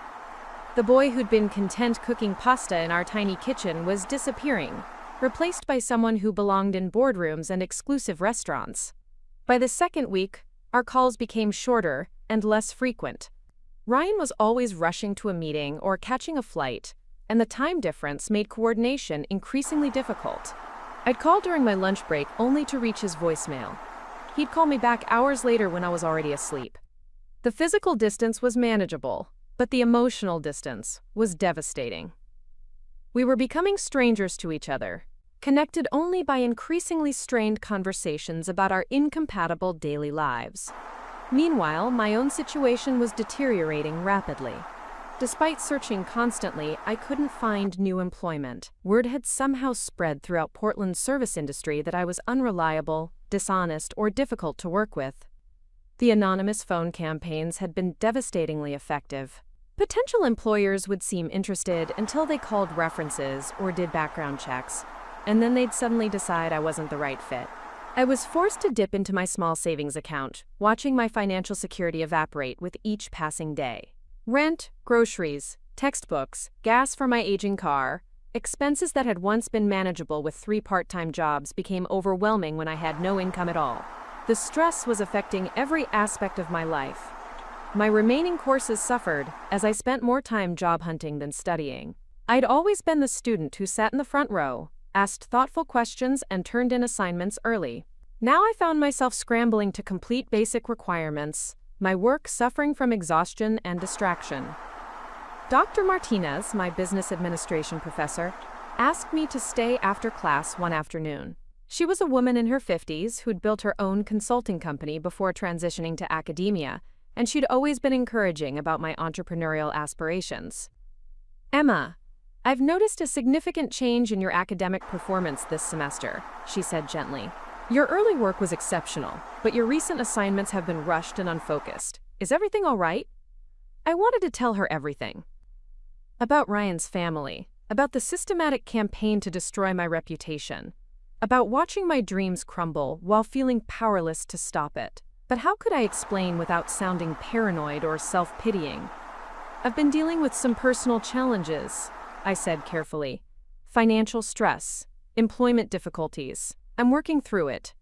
The boy who'd been content cooking pasta in our tiny kitchen was disappearing, replaced by someone who belonged in boardrooms and exclusive restaurants. By the second week, our calls became shorter and less frequent. Ryan was always rushing to a meeting or catching a flight, and the time difference made coordination increasingly difficult. I'd call during my lunch break only to reach his voicemail. He'd call me back hours later when I was already asleep. The physical distance was manageable, but the emotional distance was devastating. We were becoming strangers to each other, connected only by increasingly strained conversations about our incompatible daily lives. Meanwhile, my own situation was deteriorating rapidly. Despite searching constantly, I couldn't find new employment. Word had somehow spread throughout Portland's service industry that I was unreliable, dishonest, or difficult to work with. The anonymous phone campaigns had been devastatingly effective. Potential employers would seem interested until they called references or did background checks, and then they'd suddenly decide I wasn't the right fit. I was forced to dip into my small savings account, watching my financial security evaporate with each passing day. Rent, groceries, textbooks, gas for my aging car, expenses that had once been manageable with 3 part-time jobs became overwhelming when I had no income at all. The stress was affecting every aspect of my life. My remaining courses suffered as I spent more time job hunting than studying. I'd always been the student who sat in the front row, asked thoughtful questions, and turned in assignments early. Now I found myself scrambling to complete basic requirements, my work suffering from exhaustion and distraction. Dr. Martinez, my business administration professor, asked me to stay after class one afternoon. She was a woman in her 50s who'd built her own consulting company before transitioning to academia, and she'd always been encouraging about my entrepreneurial aspirations. "Emma, I've noticed a significant change in your academic performance this semester," she said gently. "Your early work was exceptional, but your recent assignments have been rushed and unfocused. Is everything all right?" I wanted to tell her everything. About Ryan's family, about the systematic campaign to destroy my reputation, about watching my dreams crumble while feeling powerless to stop it. But how could I explain without sounding paranoid or self-pitying? "I've been dealing with some personal challenges," I said carefully. "Financial stress, employment difficulties. I'm working through it."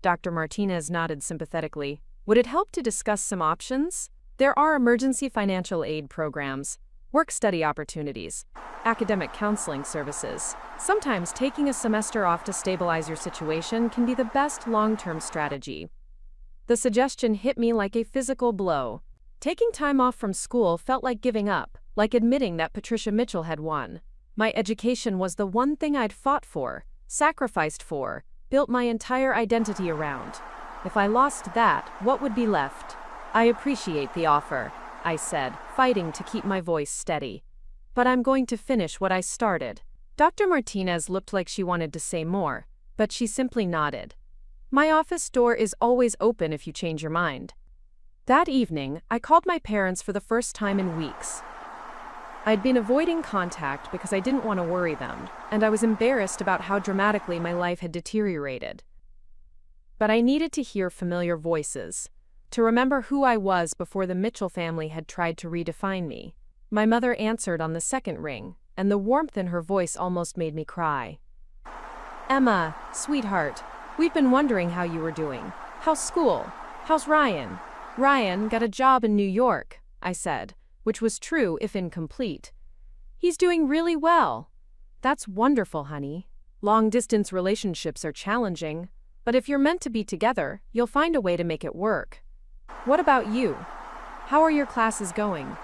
Dr. Martinez nodded sympathetically. "Would it help to discuss some options? There are emergency financial aid programs, work-study opportunities, academic counseling services. Sometimes taking a semester off to stabilize your situation can be the best long-term strategy." The suggestion hit me like a physical blow. Taking time off from school felt like giving up, like admitting that Patricia Mitchell had won. My education was the one thing I'd fought for, sacrificed for, built my entire identity around. If I lost that, what would be left? "I appreciate the offer," I said, fighting to keep my voice steady. "But I'm going to finish what I started." Dr. Martinez looked like she wanted to say more, but she simply nodded. "My office door is always open if you change your mind." That evening, I called my parents for the first time in weeks. I'd been avoiding contact because I didn't want to worry them, and I was embarrassed about how dramatically my life had deteriorated. But I needed to hear familiar voices, to remember who I was before the Mitchell family had tried to redefine me. My mother answered on the second ring, and the warmth in her voice almost made me cry. "Emma, sweetheart, we've been wondering how you were doing. How's school? How's Ryan?" "Ryan got a job in New York," I said, which was true if incomplete. "He's doing really well." "That's wonderful, honey. Long-distance relationships are challenging, but if you're meant to be together, you'll find a way to make it work. What about you? How are your classes going?"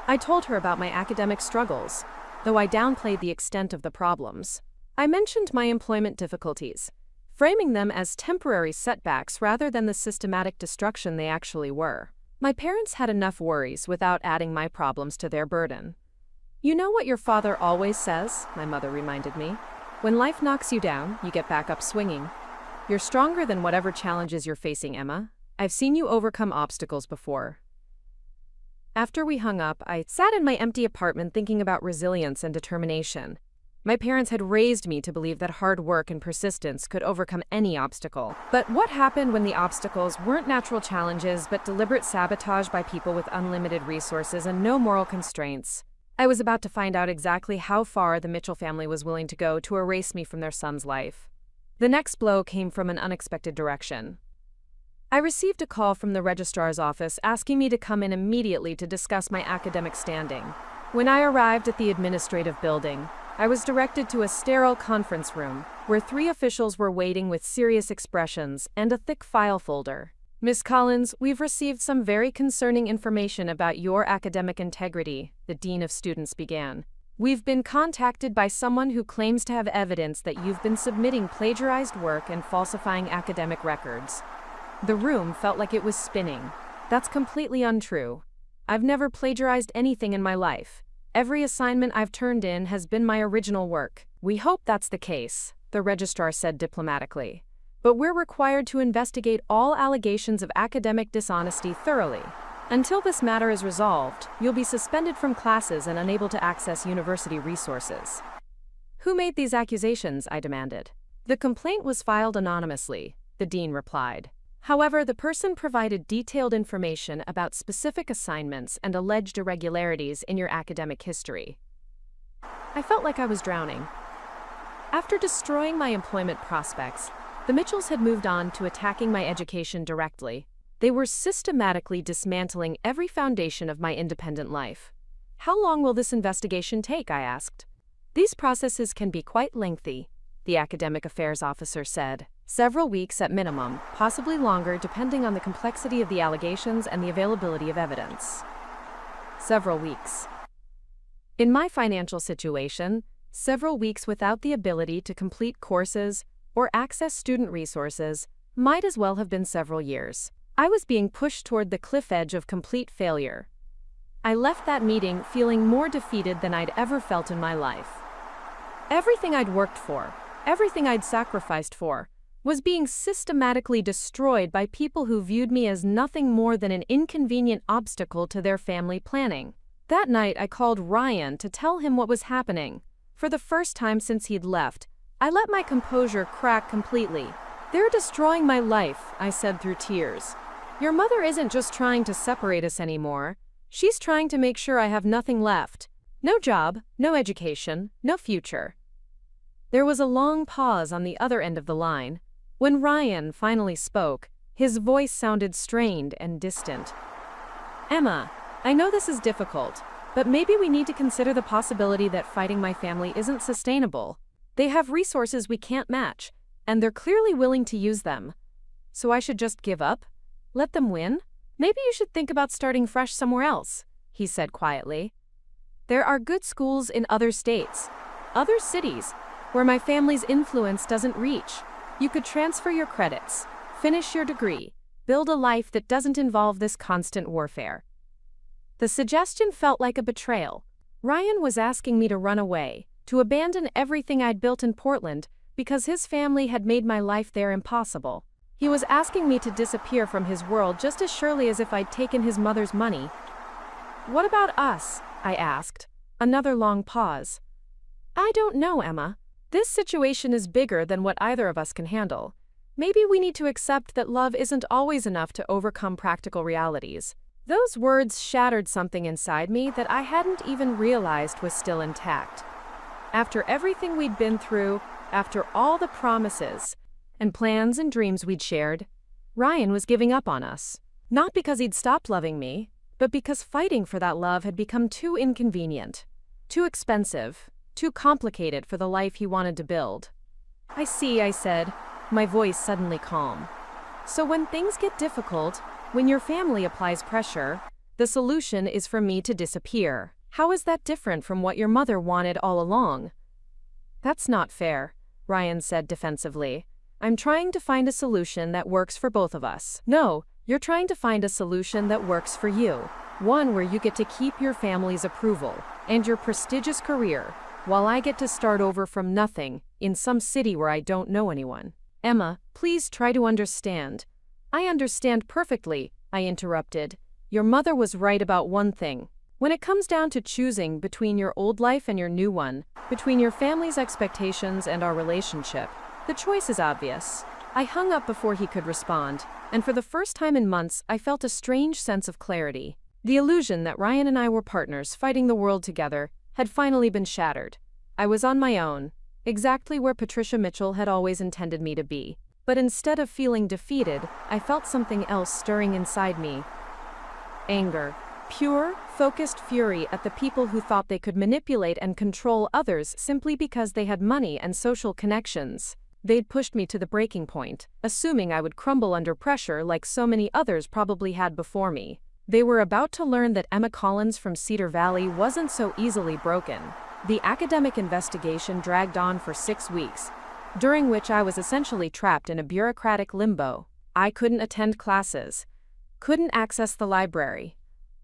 I told her about my academic struggles, though I downplayed the extent of the problems. I mentioned my employment difficulties, framing them as temporary setbacks rather than the systematic destruction they actually were. My parents had enough worries without adding my problems to their burden. You know what your father always says, my mother reminded me. When life knocks you down, you get back up swinging. You're stronger than whatever challenges you're facing, Emma. I've seen you overcome obstacles before. After we hung up, I sat in my empty apartment thinking about resilience and determination. My parents had raised me to believe that hard work and persistence could overcome any obstacle. But what happened when the obstacles weren't natural challenges but deliberate sabotage by people with unlimited resources and no moral constraints? I was about to find out exactly how far the Mitchell family was willing to go to erase me from their son's life. The next blow came from an unexpected direction. I received a call from the registrar's office asking me to come in immediately to discuss my academic standing. When I arrived at the administrative building, I was directed to a sterile conference room where 3 officials were waiting with serious expressions and a thick file folder. Miss Collins, we've received some very concerning information about your academic integrity, the Dean of Students began. We've been contacted by someone who claims to have evidence that you've been submitting plagiarized work and falsifying academic records. The room felt like it was spinning. That's completely untrue. I've never plagiarized anything in my life. Every assignment I've turned in has been my original work. We hope that's the case, the registrar said diplomatically. But we're required to investigate all allegations of academic dishonesty thoroughly. Until this matter is resolved, you'll be suspended from classes and unable to access university resources. Who made these accusations? I demanded. The complaint was filed anonymously, the dean replied. However, the person provided detailed information about specific assignments and alleged irregularities in your academic history. I felt like I was drowning. After destroying my employment prospects, the Mitchells had moved on to attacking my education directly. They were systematically dismantling every foundation of my independent life. How long will this investigation take? I asked. These processes can be quite lengthy, the academic affairs officer said. Several weeks at minimum, possibly longer depending on the complexity of the allegations and the availability of evidence. Several weeks. In my financial situation, several weeks without the ability to complete courses or access student resources might as well have been several years. I was being pushed toward the cliff edge of complete failure. I left that meeting feeling more defeated than I'd ever felt in my life. Everything I'd worked for, everything I'd sacrificed for, was being systematically destroyed by people who viewed me as nothing more than an inconvenient obstacle to their family planning. That night, I called Ryan to tell him what was happening. For the first time since he'd left, I let my composure crack completely. They're destroying my life, I said through tears. Your mother isn't just trying to separate us anymore. She's trying to make sure I have nothing left. No job, no education, no future. There was a long pause on the other end of the line. When Ryan finally spoke, his voice sounded strained and distant. Emma, I know this is difficult, but maybe we need to consider the possibility that fighting my family isn't sustainable. They have resources we can't match, and they're clearly willing to use them. So I should just give up? Let them win? Maybe you should think about starting fresh somewhere else, he said quietly. There are good schools in other states, other cities, where my family's influence doesn't reach. You could transfer your credits, finish your degree, build a life that doesn't involve this constant warfare. The suggestion felt like a betrayal. Ryan was asking me to run away, to abandon everything I'd built in Portland because his family had made my life there impossible. He was asking me to disappear from his world just as surely as if I'd taken his mother's money. What about us? I asked. Another long pause. I don't know, Emma. This situation is bigger than what either of us can handle. Maybe we need to accept that love isn't always enough to overcome practical realities. Those words shattered something inside me that I hadn't even realized was still intact. After everything we'd been through, after all the promises and plans and dreams we'd shared, Ryan was giving up on us. Not because he'd stopped loving me, but because fighting for that love had become too inconvenient, too expensive, too complicated for the life he wanted to build. I see, I said, my voice suddenly calm. So when things get difficult, when your family applies pressure, the solution is for me to disappear. How is that different from what your mother wanted all along? That's not fair, Ryan said defensively. I'm trying to find a solution that works for both of us. No, You're trying to find a solution that works for you, one where you get to keep your family's approval and your prestigious career, while I get to start over from nothing in some city where I don't know anyone. Emma, please try to understand. I understand perfectly, I interrupted. Your mother was right about one thing. When it comes down to choosing between your old life and your new one, between your family's expectations and our relationship, the choice is obvious. I hung up before he could respond, and for the first time in months, I felt a strange sense of clarity. The illusion that Ryan and I were partners fighting the world together had finally been shattered. I was on my own, exactly where Patricia Mitchell had always intended me to be. But instead of feeling defeated, I felt something else stirring inside me. Anger. Pure, focused fury at the people who thought they could manipulate and control others simply because they had money and social connections. They'd pushed me to the breaking point, assuming I would crumble under pressure like so many others probably had before me. They were about to learn that Emma Collins from Cedar Valley wasn't so easily broken. The academic investigation dragged on for 6 weeks, during which I was essentially trapped in a bureaucratic limbo. I couldn't attend classes, couldn't access the library,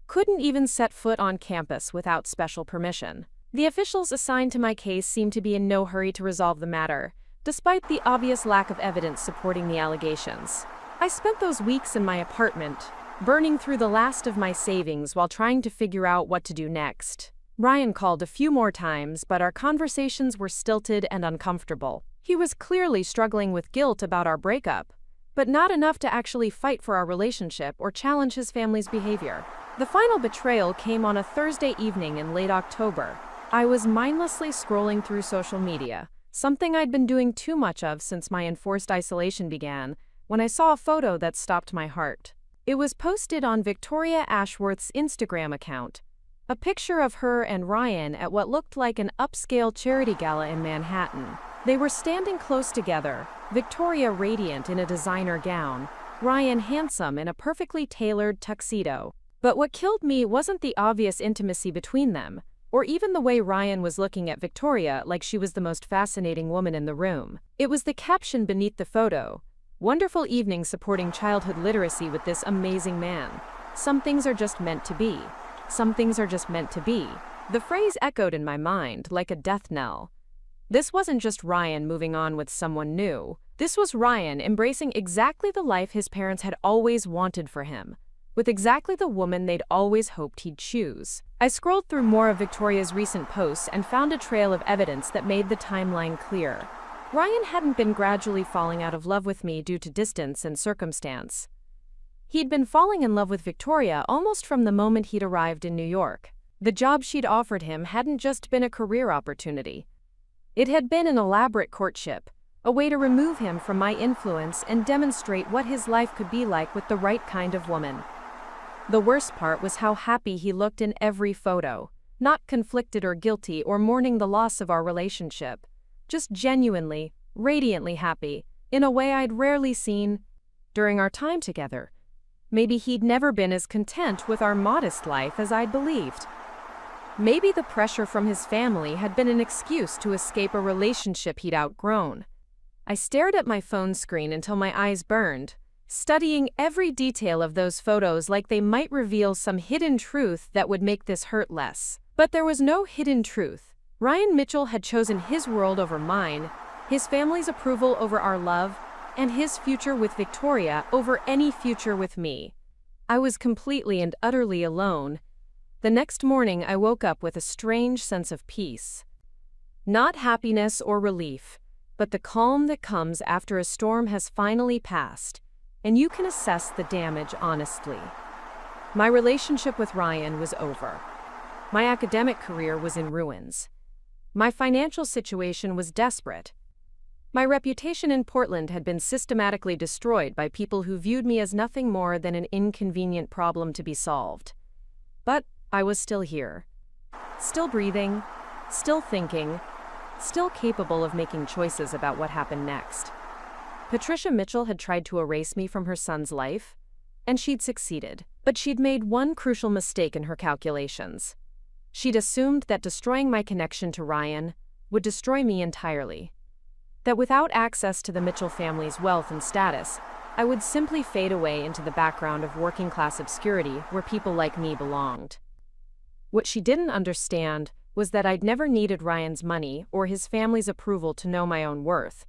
couldn't even set foot on campus without special permission. The officials assigned to my case seemed to be in no hurry to resolve the matter, despite the obvious lack of evidence supporting the allegations. I spent those weeks in my apartment, burning through the last of my savings while trying to figure out what to do next. Ryan called a few more times, but our conversations were stilted and uncomfortable. He was clearly struggling with guilt about our breakup, but not enough to actually fight for our relationship or challenge his family's behavior. The final betrayal came on a Thursday evening in late October. I was mindlessly scrolling through social media, something I'd been doing too much of since my enforced isolation began, when I saw a photo that stopped my heart. It was posted on Victoria Ashworth's Instagram account, a picture of her and Ryan at what looked like an upscale charity gala in Manhattan. They were standing close together, Victoria radiant in a designer gown, Ryan handsome in a perfectly tailored tuxedo. But what killed me wasn't the obvious intimacy between them, or even the way Ryan was looking at Victoria like she was the most fascinating woman in the room. It was the caption beneath the photo: "Wonderful evening supporting childhood literacy with this amazing man. Some things are just meant to be. Some things are just meant to be." The phrase echoed in my mind like a death knell. This wasn't just Ryan moving on with someone new. This was Ryan embracing exactly the life his parents had always wanted for him, with exactly the woman they'd always hoped he'd choose. I scrolled through more of Victoria's recent posts and found a trail of evidence that made the timeline clear. Ryan hadn't been gradually falling out of love with me due to distance and circumstance. He'd been falling in love with Victoria almost from the moment he'd arrived in New York. The job she'd offered him hadn't just been a career opportunity. It had been an elaborate courtship, a way to remove him from my influence and demonstrate what his life could be like with the right kind of woman. The worst part was how happy he looked in every photo, not conflicted or guilty or mourning the loss of our relationship, just genuinely, radiantly happy, in a way I'd rarely seen during our time together. Maybe he'd never been as content with our modest life as I'd believed. Maybe the pressure from his family had been an excuse to escape a relationship he'd outgrown. I stared at my phone screen until my eyes burned, studying every detail of those photos like they might reveal some hidden truth that would make this hurt less. But there was no hidden truth. Ryan Mitchell had chosen his world over mine, his family's approval over our love, and his future with Victoria over any future with me. I was completely and utterly alone. The next morning I woke up with a strange sense of peace. Not happiness or relief, but the calm that comes after a storm has finally passed, and you can assess the damage honestly. My relationship with Ryan was over. My academic career was in ruins. My financial situation was desperate. My reputation in Portland had been systematically destroyed by people who viewed me as nothing more than an inconvenient problem to be solved. But I was still here. Still breathing, still thinking, still capable of making choices about what happened next. Patricia Mitchell had tried to erase me from her son's life, and she'd succeeded. But she'd made one crucial mistake in her calculations. She'd assumed that destroying my connection to Ryan would destroy me entirely. That without access to the Mitchell family's wealth and status, I would simply fade away into the background of working-class obscurity where people like me belonged. What she didn't understand was that I'd never needed Ryan's money or his family's approval to know my own worth.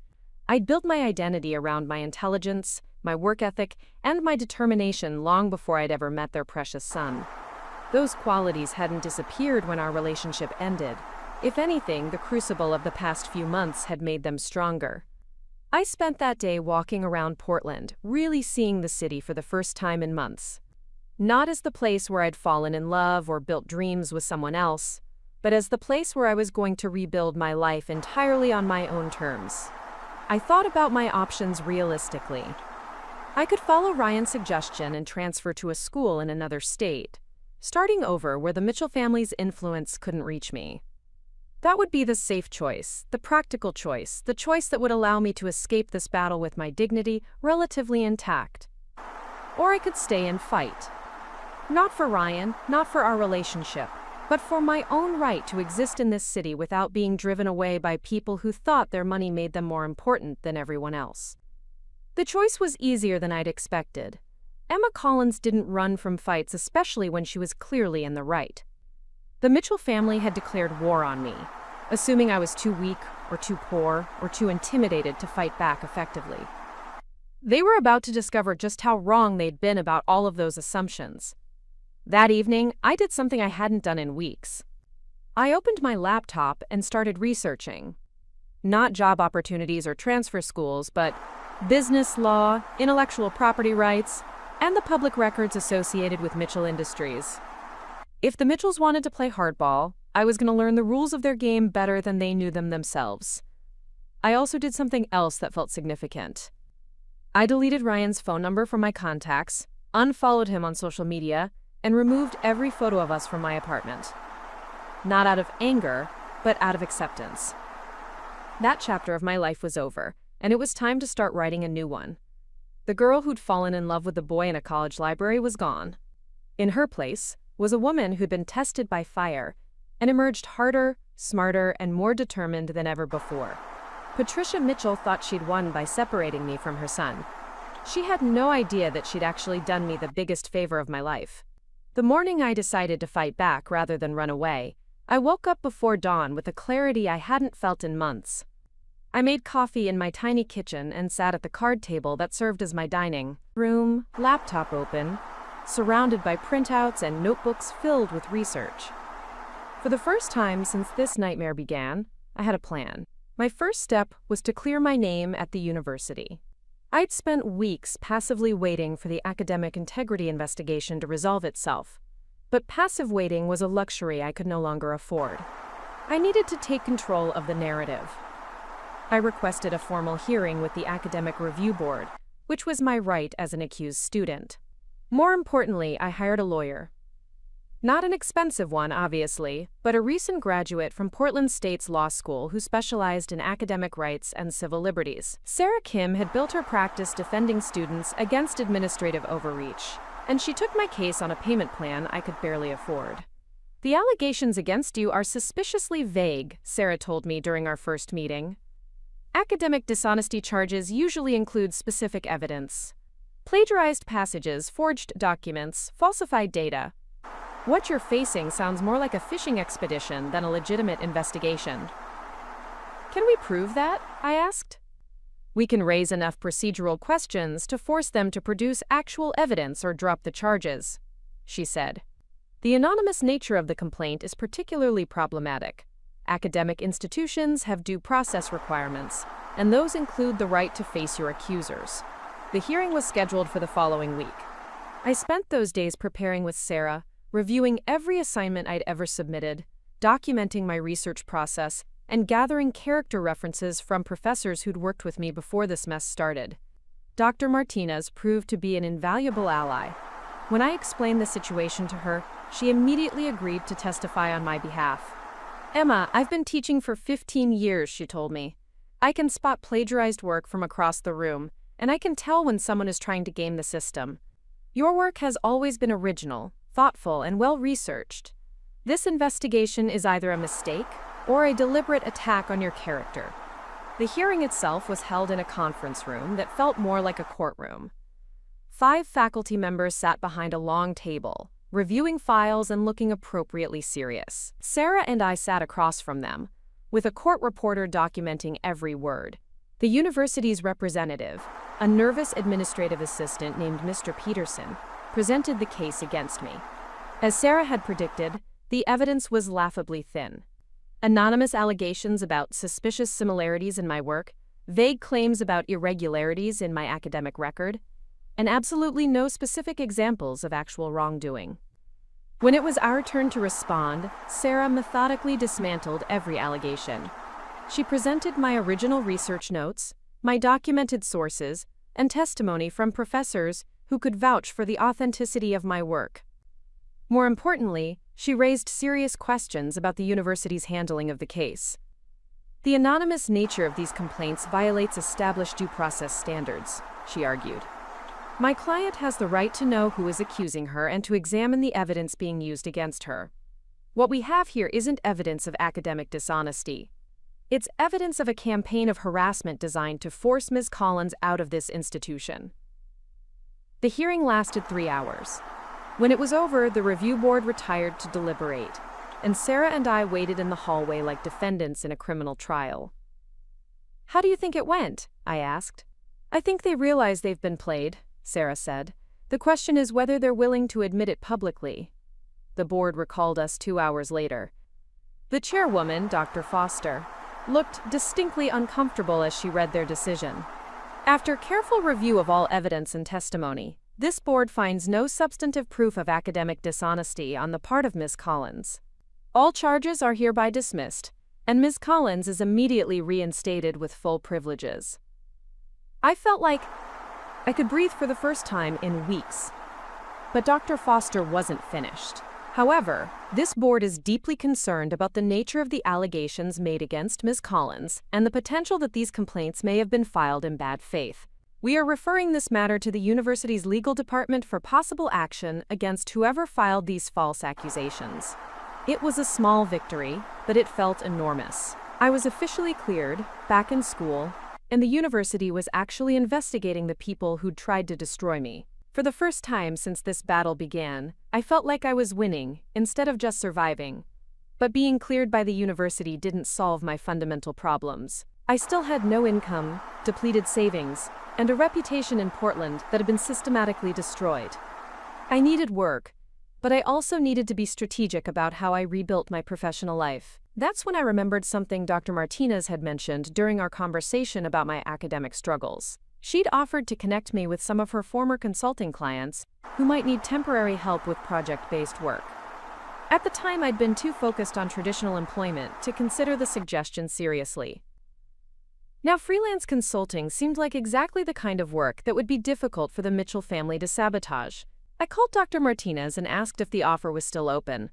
I'd built my identity around my intelligence, my work ethic, and my determination long before I'd ever met their precious son. Those qualities hadn't disappeared when our relationship ended. If anything, the crucible of the past few months had made them stronger. I spent that day walking around Portland, really seeing the city for the first time in months. Not as the place where I'd fallen in love or built dreams with someone else, but as the place where I was going to rebuild my life entirely on my own terms. I thought about my options realistically. I could follow Ryan's suggestion and transfer to a school in another state, starting over where the Mitchell family's influence couldn't reach me. That would be the safe choice, the practical choice, the choice that would allow me to escape this battle with my dignity relatively intact. Or I could stay and fight. Not for Ryan, not for our relationship, but for my own right to exist in this city without being driven away by people who thought their money made them more important than everyone else. The choice was easier than I'd expected. Emma Collins didn't run from fights, especially when she was clearly in the right. The Mitchell family had declared war on me, assuming I was too weak or too poor or too intimidated to fight back effectively. They were about to discover just how wrong they'd been about all of those assumptions. That evening, I did something I hadn't done in weeks. I opened my laptop and started researching. Not job opportunities or transfer schools, but business law, intellectual property rights, and the public records associated with Mitchell Industries. If the Mitchells wanted to play hardball, I was going to learn the rules of their game better than they knew them themselves. I also did something else that felt significant. I deleted Ryan's phone number from my contacts, unfollowed him on social media, and removed every photo of us from my apartment. Not out of anger, but out of acceptance. That chapter of my life was over, and it was time to start writing a new one. The girl who'd fallen in love with the boy in a college library was gone. In her place was a woman who'd been tested by fire and emerged harder, smarter, and more determined than ever before. Patricia Mitchell thought she'd won by separating me from her son. She had no idea that she'd actually done me the biggest favor of my life. The morning I decided to fight back rather than run away, I woke up before dawn with a clarity I hadn't felt in months. I made coffee in my tiny kitchen and sat at the card table that served as my dining room, laptop open, surrounded by printouts and notebooks filled with research. For the first time since this nightmare began, I had a plan. My first step was to clear my name at the university. I'd spent weeks passively waiting for the academic integrity investigation to resolve itself, but passive waiting was a luxury I could no longer afford. I needed to take control of the narrative. I requested a formal hearing with the Academic Review Board, which was my right as an accused student. More importantly, I hired a lawyer. Not an expensive one, obviously, but a recent graduate from Portland State's law school who specialized in academic rights and civil liberties. Sarah Kim had built her practice defending students against administrative overreach, and she took my case on a payment plan I could barely afford. "The allegations against you are suspiciously vague," Sarah told me during our first meeting. "Academic dishonesty charges usually include specific evidence. Plagiarized passages, forged documents, falsified data. What you're facing sounds more like a fishing expedition than a legitimate investigation." "Can we prove that?" I asked. "We can raise enough procedural questions to force them to produce actual evidence or drop the charges," she said. "The anonymous nature of the complaint is particularly problematic. Academic institutions have due process requirements, and those include the right to face your accusers." The hearing was scheduled for the following week. I spent those days preparing with Sarah, reviewing every assignment I'd ever submitted, documenting my research process, and gathering character references from professors who'd worked with me before this mess started. Dr. Martinez proved to be an invaluable ally. When I explained the situation to her, she immediately agreed to testify on my behalf. "Emma, I've been teaching for 15 years, she told me. "I can spot plagiarized work from across the room, and I can tell when someone is trying to game the system. Your work has always been original, thoughtful, and well-researched. This investigation is either a mistake or a deliberate attack on your character." The hearing itself was held in a conference room that felt more like a courtroom. 5 faculty members sat behind a long table, reviewing files and looking appropriately serious. Sarah and I sat across from them, with a court reporter documenting every word. The university's representative, a nervous administrative assistant named Mr. Peterson, presented the case against me. As Sarah had predicted, the evidence was laughably thin. Anonymous allegations about suspicious similarities in my work, vague claims about irregularities in my academic record, and absolutely no specific examples of actual wrongdoing. When it was our turn to respond, Sarah methodically dismantled every allegation. She presented my original research notes, my documented sources, and testimony from professors who could vouch for the authenticity of my work. More importantly, she raised serious questions about the university's handling of the case. The anonymous nature of these complaints violates established due process standards, she argued. My client has the right to know who is accusing her and to examine the evidence being used against her. What we have here isn't evidence of academic dishonesty. It's evidence of a campaign of harassment designed to force Ms. Collins out of this institution. The hearing lasted 3 hours. When it was over, the review board retired to deliberate, and Sarah and I waited in the hallway like defendants in a criminal trial. "How do you think it went?" I asked. "I think they realize they've been played," Sarah said. "The question is whether they're willing to admit it publicly." The board recalled us 2 hours later. The chairwoman, Dr. Foster, looked distinctly uncomfortable as she read their decision. After careful review of all evidence and testimony, this board finds no substantive proof of academic dishonesty on the part of Ms. Collins. All charges are hereby dismissed, and Ms. Collins is immediately reinstated with full privileges. I felt like I could breathe for the first time in weeks. But Dr. Foster wasn't finished. However, this board is deeply concerned about the nature of the allegations made against Ms. Collins and the potential that these complaints may have been filed in bad faith. We are referring this matter to the university's legal department for possible action against whoever filed these false accusations. It was a small victory, but it felt enormous. I was officially cleared, back in school, and the university was actually investigating the people who'd tried to destroy me. For the first time since this battle began, I felt like I was winning, instead of just surviving. But being cleared by the university didn't solve my fundamental problems. I still had no income, depleted savings, and a reputation in Portland that had been systematically destroyed. I needed work, but I also needed to be strategic about how I rebuilt my professional life. That's when I remembered something Dr. Martinez had mentioned during our conversation about my academic struggles. She'd offered to connect me with some of her former consulting clients who might need temporary help with project-based work. At the time, I'd been too focused on traditional employment to consider the suggestion seriously. Now, freelance consulting seemed like exactly the kind of work that would be difficult for the Mitchell family to sabotage. I called Dr. Martinez and asked if the offer was still open.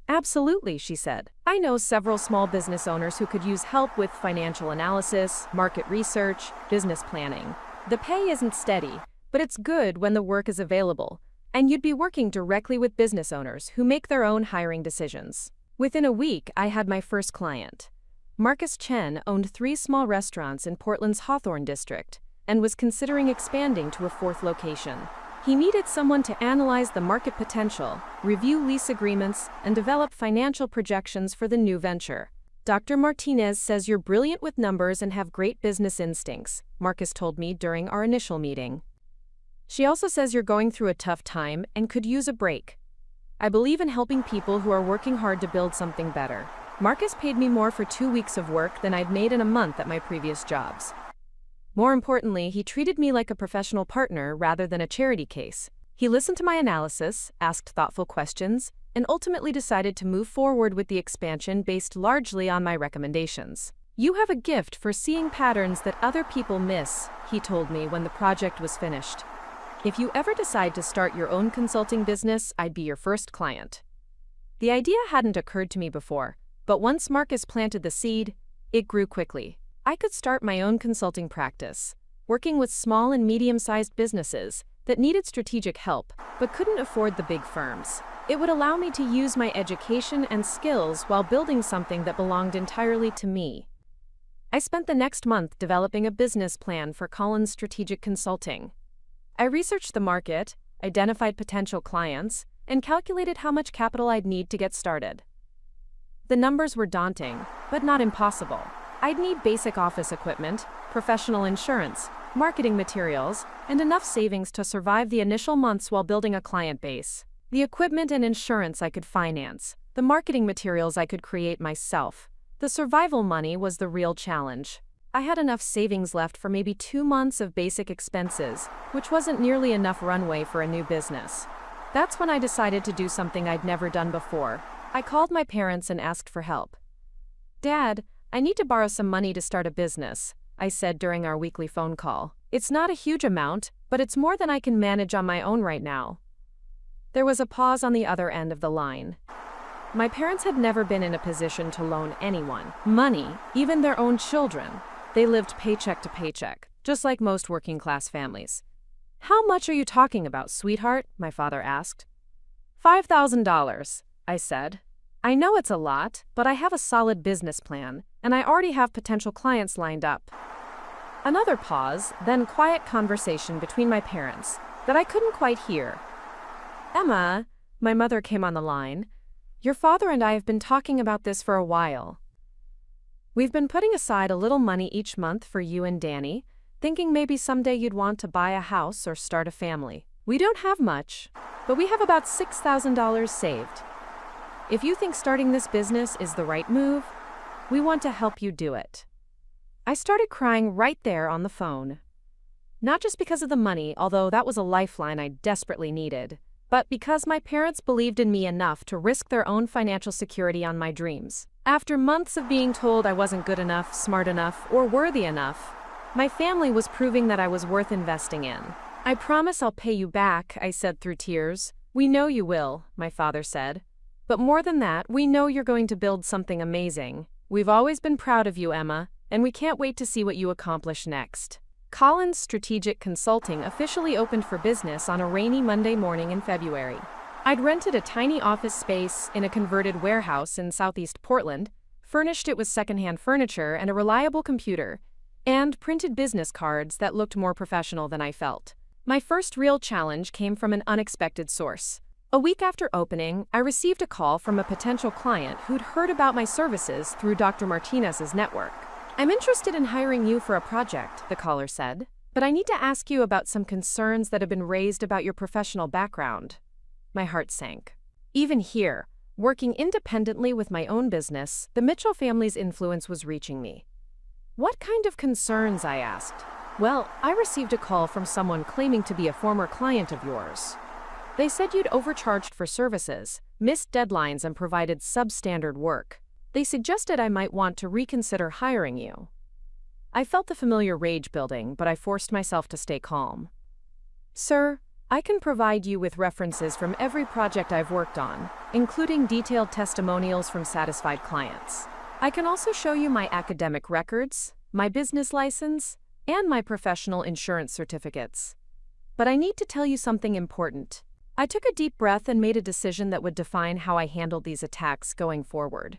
"Absolutely," she said. "I know several small business owners who could use help with financial analysis, market research, business planning. The pay isn't steady, but it's good when the work is available, and you'd be working directly with business owners who make their own hiring decisions." Within a week, I had my first client. Marcus Chen owned 3 small restaurants in Portland's Hawthorne district and was considering expanding to a 4th location. He needed someone to analyze the market potential, review lease agreements, and develop financial projections for the new venture. "Dr. Martinez says you're brilliant with numbers and have great business instincts," Marcus told me during our initial meeting. "She also says you're going through a tough time and could use a break. I believe in helping people who are working hard to build something better." Marcus paid me more for 2 weeks of work than I'd made in a month at my previous jobs. More importantly, he treated me like a professional partner rather than a charity case. He listened to my analysis, asked thoughtful questions, and ultimately decided to move forward with the expansion based largely on my recommendations. "You have a gift for seeing patterns that other people miss," he told me when the project was finished. "If you ever decide to start your own consulting business, I'd be your first client." The idea hadn't occurred to me before, but once Marcus planted the seed, it grew quickly. I could start my own consulting practice, working with small and medium-sized businesses that needed strategic help but couldn't afford the big firms. It would allow me to use my education and skills while building something that belonged entirely to me. I spent the next month developing a business plan for Collins Strategic Consulting. I researched the market, identified potential clients, and calculated how much capital I'd need to get started. The numbers were daunting, but not impossible. I'd need basic office equipment, professional insurance, marketing materials, and enough savings to survive the initial months while building a client base. The equipment and insurance I could finance, the marketing materials I could create myself. The survival money was the real challenge. I had enough savings left for maybe 2 months of basic expenses, which wasn't nearly enough runway for a new business. That's when I decided to do something I'd never done before. I called my parents and asked for help. "Dad, I need to borrow some money to start a business," I said during our weekly phone call. "It's not a huge amount, but it's more than I can manage on my own right now." There was a pause on the other end of the line. My parents had never been in a position to loan anyone money, even their own children. They lived paycheck to paycheck, just like most working-class families. "How much are you talking about, sweetheart?" my father asked. $5,000, I said. "I know it's a lot, but I have a solid business plan, and I already have potential clients lined up." Another pause, then quiet conversation between my parents that I couldn't quite hear. "Emma," my mother came on the line, "your father and I have been talking about this for a while. We've been putting aside a little money each month for you and Danny, thinking maybe someday you'd want to buy a house or start a family. We don't have much, but we have about $6,000 saved. If you think starting this business is the right move, we want to help you do it." I started crying right there on the phone. Not just because of the money, although that was a lifeline I desperately needed, but because my parents believed in me enough to risk their own financial security on my dreams. After months of being told I wasn't good enough, smart enough, or worthy enough, my family was proving that I was worth investing in. "I promise I'll pay you back," I said through tears. "We know you will," my father said. "But more than that, we know you're going to build something amazing. We've always been proud of you, Emma, and we can't wait to see what you accomplish next." Collins Strategic Consulting officially opened for business on a rainy Monday morning in February. I'd rented a tiny office space in a converted warehouse in southeast Portland, furnished it with secondhand furniture and a reliable computer, and printed business cards that looked more professional than I felt. My first real challenge came from an unexpected source. A week after opening, I received a call from a potential client who'd heard about my services through Dr. Martinez's network. "I'm interested in hiring you for a project," the caller said, "but I need to ask you about some concerns that have been raised about your professional background." My heart sank. Even here, working independently with my own business, the Mitchell family's influence was reaching me. "What kind of concerns?" I asked. "Well, I received a call from someone claiming to be a former client of yours. They said you'd overcharged for services, missed deadlines, and provided substandard work. They suggested I might want to reconsider hiring you." I felt the familiar rage building, but I forced myself to stay calm. "Sir, I can provide you with references from every project I've worked on, including detailed testimonials from satisfied clients. I can also show you my academic records, my business license, and my professional insurance certificates. But I need to tell you something important." I took a deep breath and made a decision that would define how I handled these attacks going forward.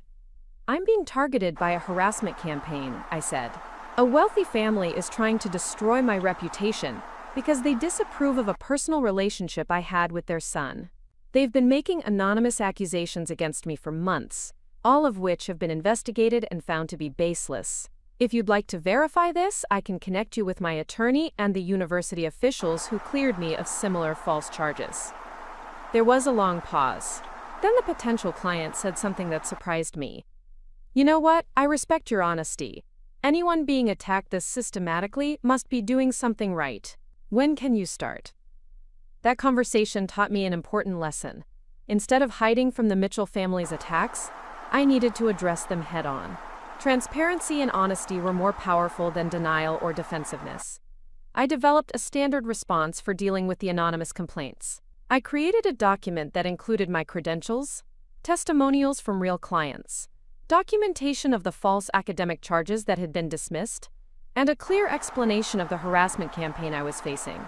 "I'm being targeted by a harassment campaign," I said. "A wealthy family is trying to destroy my reputation because they disapprove of a personal relationship I had with their son. They've been making anonymous accusations against me for months, all of which have been investigated and found to be baseless. If you'd like to verify this, I can connect you with my attorney and the university officials who cleared me of similar false charges." There was a long pause. Then the potential client said something that surprised me. "You know what? I respect your honesty. Anyone being attacked this systematically must be doing something right. When can you start?" That conversation taught me an important lesson. Instead of hiding from the Mitchell family's attacks, I needed to address them head-on. Transparency and honesty were more powerful than denial or defensiveness. I developed a standard response for dealing with the anonymous complaints. I created a document that included my credentials, testimonials from real clients, documentation of the false academic charges that had been dismissed, and a clear explanation of the harassment campaign I was facing.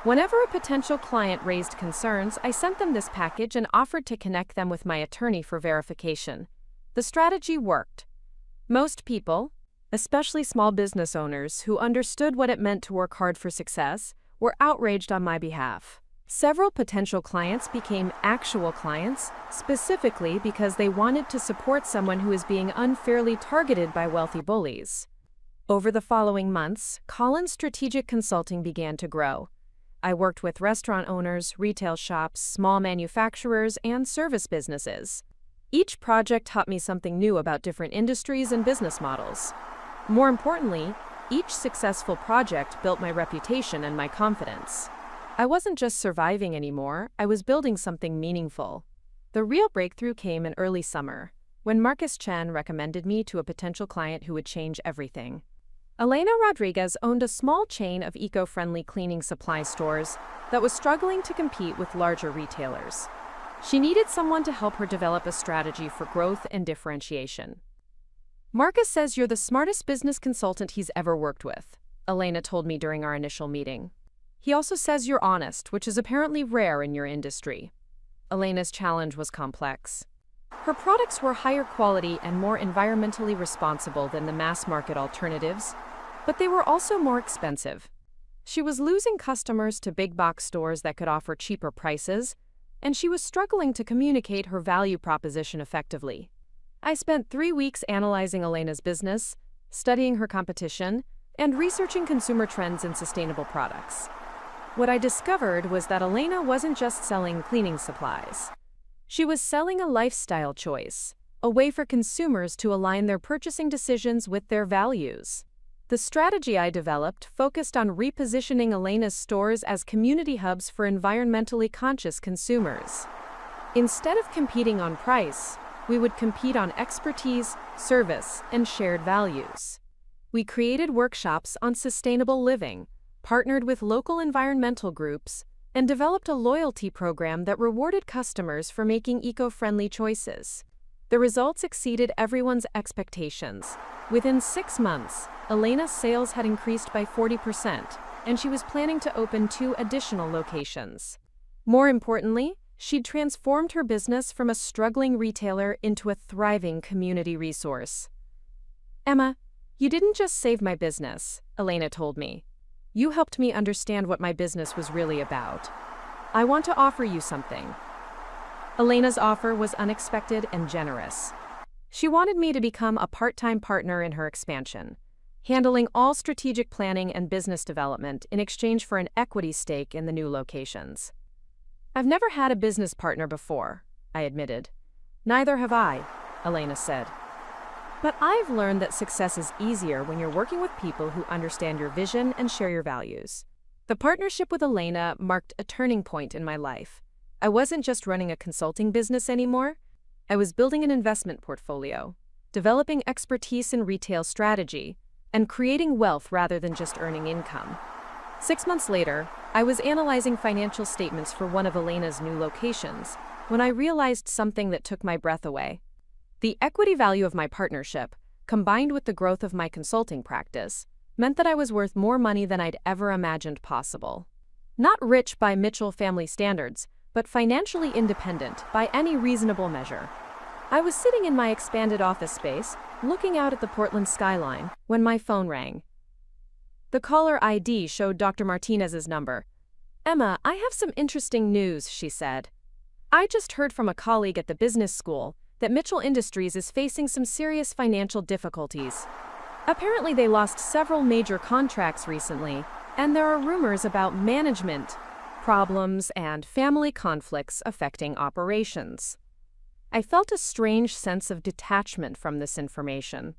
Whenever a potential client raised concerns, I sent them this package and offered to connect them with my attorney for verification. The strategy worked. Most people, especially small business owners who understood what it meant to work hard for success, were outraged on my behalf. Several potential clients became actual clients, specifically because they wanted to support someone who is being unfairly targeted by wealthy bullies. Over the following months, Collins Strategic Consulting began to grow. I worked with restaurant owners, retail shops, small manufacturers, and service businesses. Each project taught me something new about different industries and business models. More importantly, each successful project built my reputation and my confidence. I wasn't just surviving anymore, I was building something meaningful. The real breakthrough came in early summer, when Marcus Chen recommended me to a potential client who would change everything. Elena Rodriguez owned a small chain of eco-friendly cleaning supply stores that was struggling to compete with larger retailers. She needed someone to help her develop a strategy for growth and differentiation. "Marcus says you're the smartest business consultant he's ever worked with," Elena told me during our initial meeting. "He also says you're honest, which is apparently rare in your industry." Elena's challenge was complex. Her products were higher quality and more environmentally responsible than the mass-market alternatives, but they were also more expensive. She was losing customers to big-box stores that could offer cheaper prices, and she was struggling to communicate her value proposition effectively. I spent 3 weeks analyzing Elena's business, studying her competition, and researching consumer trends in sustainable products. What I discovered was that Elena wasn't just selling cleaning supplies. She was selling a lifestyle choice, a way for consumers to align their purchasing decisions with their values. The strategy I developed focused on repositioning Elena's stores as community hubs for environmentally conscious consumers. Instead of competing on price, we would compete on expertise, service, and shared values. We created workshops on sustainable living, partnered with local environmental groups, and developed a loyalty program that rewarded customers for making eco-friendly choices. The results exceeded everyone's expectations. Within 6 months, Elena's sales had increased by 40%, and she was planning to open 2 additional locations. More importantly, she'd transformed her business from a struggling retailer into a thriving community resource. "Emma, you didn't just save my business," Elena told me. "You helped me understand what my business was really about. I want to offer you something." Elena's offer was unexpected and generous. She wanted me to become a part-time partner in her expansion, handling all strategic planning and business development in exchange for an equity stake in the new locations. "I've never had a business partner before," I admitted. "Neither have I," Elena said. "But I've learned that success is easier when you're working with people who understand your vision and share your values." The partnership with Elena marked a turning point in my life. I wasn't just running a consulting business anymore. I was building an investment portfolio, developing expertise in retail strategy, and creating wealth rather than just earning income. 6 months later, I was analyzing financial statements for one of Elena's new locations when I realized something that took my breath away. The equity value of my partnership, combined with the growth of my consulting practice, meant that I was worth more money than I'd ever imagined possible. Not rich by Mitchell family standards, but financially independent by any reasonable measure. I was sitting in my expanded office space, looking out at the Portland skyline, when my phone rang. The caller ID showed Dr. Martinez's number. "Emma, I have some interesting news," she said. "I just heard from a colleague at the business school that Mitchell Industries is facing some serious financial difficulties. Apparently they lost several major contracts recently, and there are rumors about management problems and family conflicts affecting operations." I felt a strange sense of detachment from this information.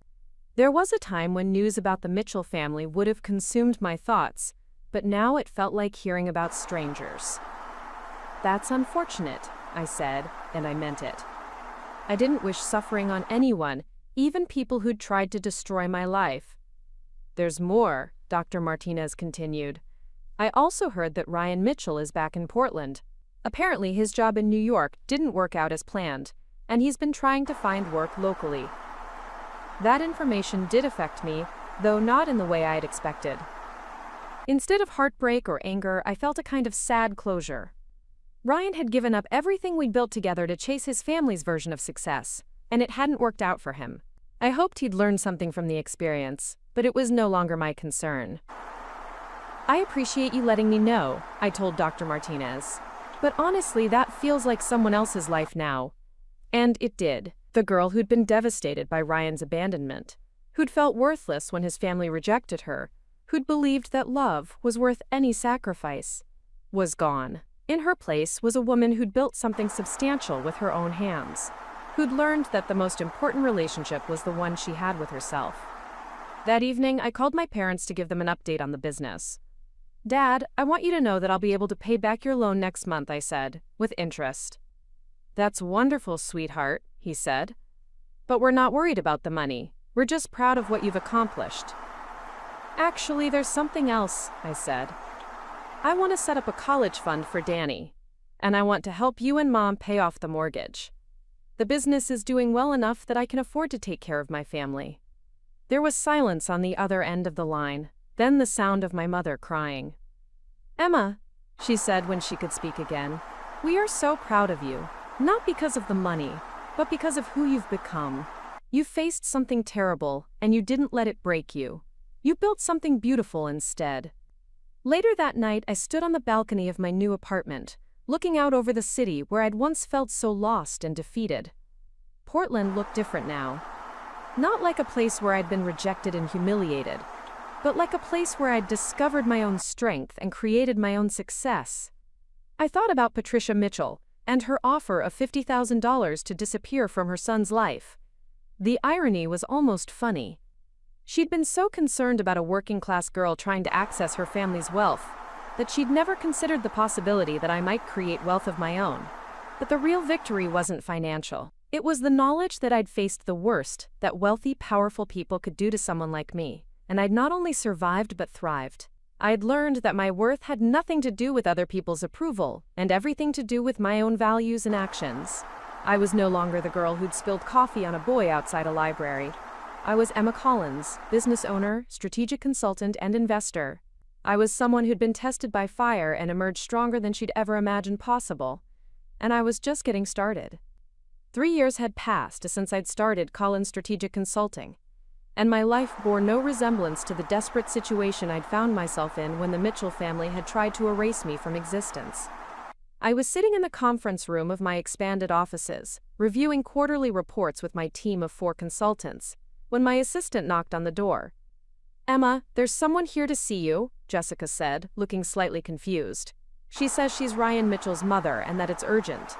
There was a time when news about the Mitchell family would have consumed my thoughts, but now it felt like hearing about strangers. "That's unfortunate," I said, and I meant it. I didn't wish suffering on anyone, even people who'd tried to destroy my life. "There's more," Dr. Martinez continued. "I also heard that Ryan Mitchell is back in Portland. Apparently his job in New York didn't work out as planned, and he's been trying to find work locally." That information did affect me, though not in the way I'd expected. Instead of heartbreak or anger, I felt a kind of sad closure. Ryan had given up everything we'd built together to chase his family's version of success, and it hadn't worked out for him. I hoped he'd learned something from the experience, but it was no longer my concern. I appreciate you letting me know, I told Dr. Martinez. But honestly, that feels like someone else's life now. And it did. The girl who'd been devastated by Ryan's abandonment, who'd felt worthless when his family rejected her, who'd believed that love was worth any sacrifice, was gone. In her place was a woman who'd built something substantial with her own hands, who'd learned that the most important relationship was the one she had with herself. That evening, I called my parents to give them an update on the business. "Dad, I want you to know that I'll be able to pay back your loan next month," I said, with interest. "That's wonderful, sweetheart," he said. "But we're not worried about the money. We're just proud of what you've accomplished." "Actually, there's something else," I said. "I want to set up a college fund for Danny, and I want to help you and Mom pay off the mortgage. The business is doing well enough that I can afford to take care of my family." There was silence on the other end of the line, then the sound of my mother crying. "Emma," she said when she could speak again, "we are so proud of you, not because of the money, but because of who you've become. You faced something terrible, and you didn't let it break you. You built something beautiful instead." Later that night, I stood on the balcony of my new apartment, looking out over the city where I'd once felt so lost and defeated. Portland looked different now. Not like a place where I'd been rejected and humiliated, but like a place where I'd discovered my own strength and created my own success. I thought about Patricia Mitchell and her offer of $50,000 to disappear from her son's life. The irony was almost funny. She'd been so concerned about a working-class girl trying to access her family's wealth that she'd never considered the possibility that I might create wealth of my own. But the real victory wasn't financial. It was the knowledge that I'd faced the worst that wealthy, powerful people could do to someone like me, and I'd not only survived but thrived. I'd learned that my worth had nothing to do with other people's approval, and everything to do with my own values and actions. I was no longer the girl who'd spilled coffee on a boy outside a library. I was Emma Collins, business owner, strategic consultant, and investor. I was someone who'd been tested by fire and emerged stronger than she'd ever imagined possible. And I was just getting started. 3 years had passed since I'd started Collins Strategic Consulting, and my life bore no resemblance to the desperate situation I'd found myself in when the Mitchell family had tried to erase me from existence. I was sitting in the conference room of my expanded offices, reviewing quarterly reports with my team of 4 consultants, when my assistant knocked on the door. "Emma, there's someone here to see you," Jessica said, looking slightly confused. "She says she's Ryan Mitchell's mother and that it's urgent."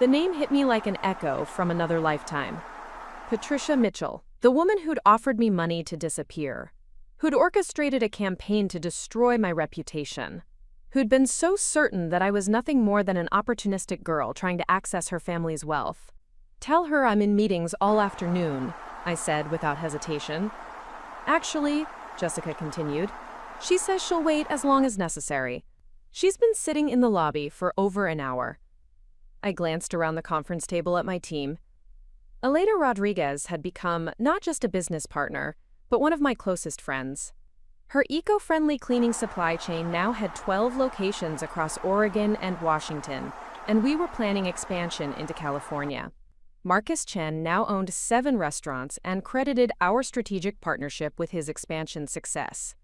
The name hit me like an echo from another lifetime. Patricia Mitchell, the woman who'd offered me money to disappear, who'd orchestrated a campaign to destroy my reputation, who'd been so certain that I was nothing more than an opportunistic girl trying to access her family's wealth. "Tell her I'm in meetings all afternoon," I said without hesitation. "Actually," Jessica continued, "she says she'll wait as long as necessary. She's been sitting in the lobby for over an hour." I glanced around the conference table at my team. Aleida Rodriguez had become not just a business partner, but one of my closest friends. Her eco-friendly cleaning supply chain now had 12 locations across Oregon and Washington, and we were planning expansion into California. Marcus Chen now owned 7 restaurants and credited our strategic partnership with his expansion success.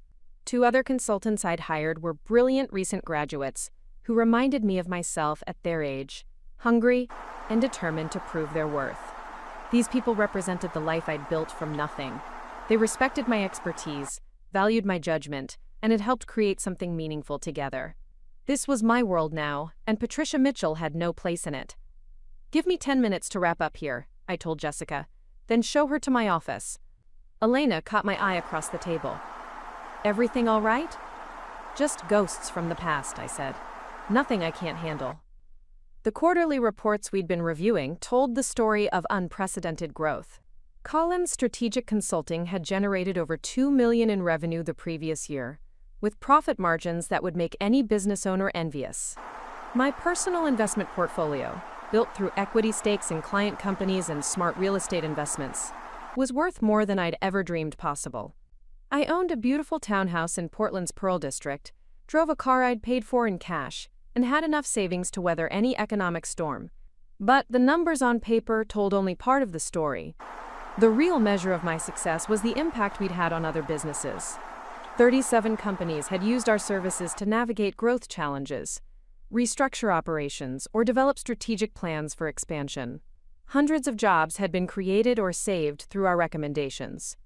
2 other consultants I'd hired were brilliant recent graduates who reminded me of myself at their age, hungry and determined to prove their worth. These people represented the life I'd built from nothing. They respected my expertise, valued my judgment, and had helped create something meaningful together. This was my world now, and Patricia Mitchell had no place in it. "Give me 10 minutes to wrap up here," I told Jessica, "then show her to my office." Elena caught my eye across the table. "Everything all right?" "Just ghosts from the past," I said. "Nothing I can't handle." The quarterly reports we'd been reviewing told the story of unprecedented growth. Collins Strategic Consulting had generated over $2 million in revenue the previous year, with profit margins that would make any business owner envious. My personal investment portfolio, built through equity stakes in client companies and smart real estate investments, was worth more than I'd ever dreamed possible. I owned a beautiful townhouse in Portland's Pearl District, drove a car I'd paid for in cash, and had enough savings to weather any economic storm. But the numbers on paper told only part of the story. The real measure of my success was the impact we'd had on other businesses. 37 companies had used our services to navigate growth challenges, restructure operations, or develop strategic plans for expansion. Hundreds of jobs had been created or saved through our recommendations.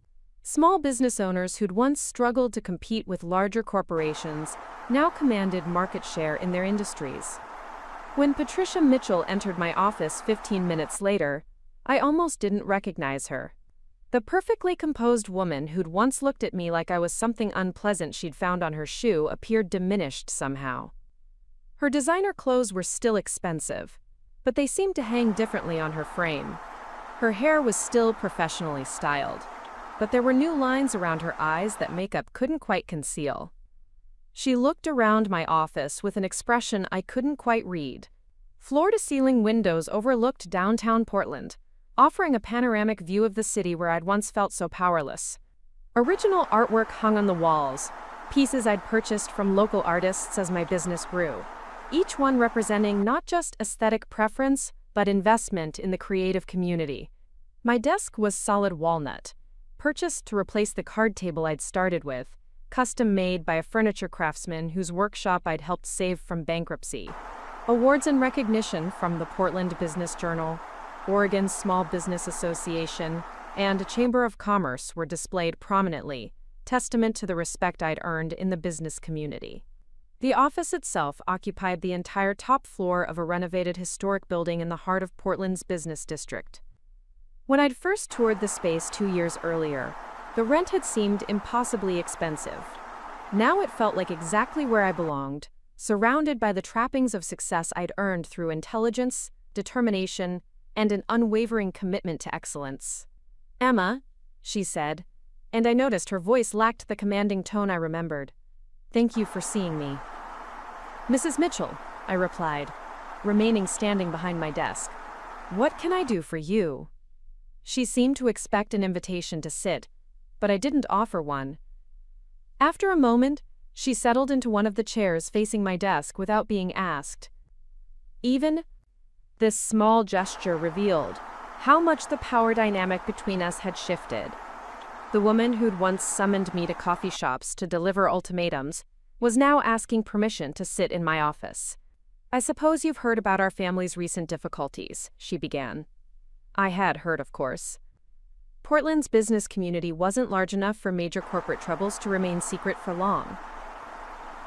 Small business owners who'd once struggled to compete with larger corporations now commanded market share in their industries. When Patricia Mitchell entered my office 15 minutes later, I almost didn't recognize her. The perfectly composed woman who'd once looked at me like I was something unpleasant she'd found on her shoe appeared diminished somehow. Her designer clothes were still expensive, but they seemed to hang differently on her frame. Her hair was still professionally styled, but there were new lines around her eyes that makeup couldn't quite conceal. She looked around my office with an expression I couldn't quite read. Floor-to-ceiling windows overlooked downtown Portland, offering a panoramic view of the city where I'd once felt so powerless. Original artwork hung on the walls, pieces I'd purchased from local artists as my business grew, each one representing not just aesthetic preference, but investment in the creative community. My desk was solid walnut, purchased to replace the card table I'd started with, custom-made by a furniture craftsman whose workshop I'd helped save from bankruptcy. Awards and recognition from the Portland Business Journal, Oregon Small Business Association, and Chamber of Commerce were displayed prominently, testament to the respect I'd earned in the business community. The office itself occupied the entire top floor of a renovated historic building in the heart of Portland's business district. When I'd first toured the space 2 years earlier, the rent had seemed impossibly expensive. Now it felt like exactly where I belonged, surrounded by the trappings of success I'd earned through intelligence, determination, and an unwavering commitment to excellence. "Emma," she said, and I noticed her voice lacked the commanding tone I remembered. "Thank you for seeing me." "Mrs. Mitchell," I replied, remaining standing behind my desk. "What can I do for you?" She seemed to expect an invitation to sit, but I didn't offer one. After a moment, she settled into one of the chairs facing my desk without being asked. Even this small gesture revealed how much the power dynamic between us had shifted. The woman who'd once summoned me to coffee shops to deliver ultimatums was now asking permission to sit in my office. "I suppose you've heard about our family's recent difficulties," she began. I had heard, of course. Portland's business community wasn't large enough for major corporate troubles to remain secret for long.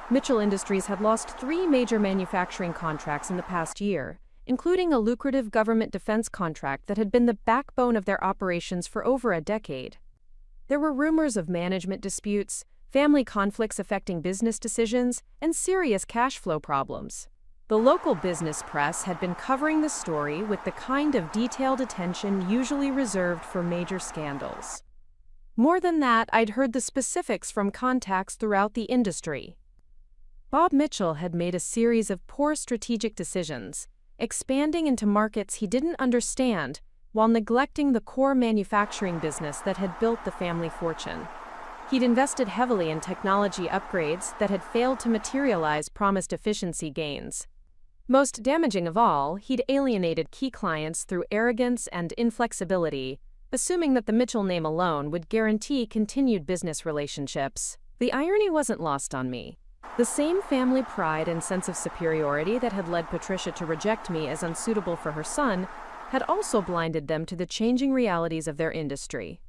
Mitchell Industries had lost 3 major manufacturing contracts in the past year, including a lucrative government defense contract that had been the backbone of their operations for over a decade. There were rumors of management disputes, family conflicts affecting business decisions, and serious cash flow problems. The local business press had been covering the story with the kind of detailed attention usually reserved for major scandals. More than that, I'd heard the specifics from contacts throughout the industry. Bob Mitchell had made a series of poor strategic decisions, expanding into markets he didn't understand while neglecting the core manufacturing business that had built the family fortune. He'd invested heavily in technology upgrades that had failed to materialize promised efficiency gains. Most damaging of all, he'd alienated key clients through arrogance and inflexibility, assuming that the Mitchell name alone would guarantee continued business relationships. The irony wasn't lost on me. The same family pride and sense of superiority that had led Patricia to reject me as unsuitable for her son had also blinded them to the changing realities of their industry.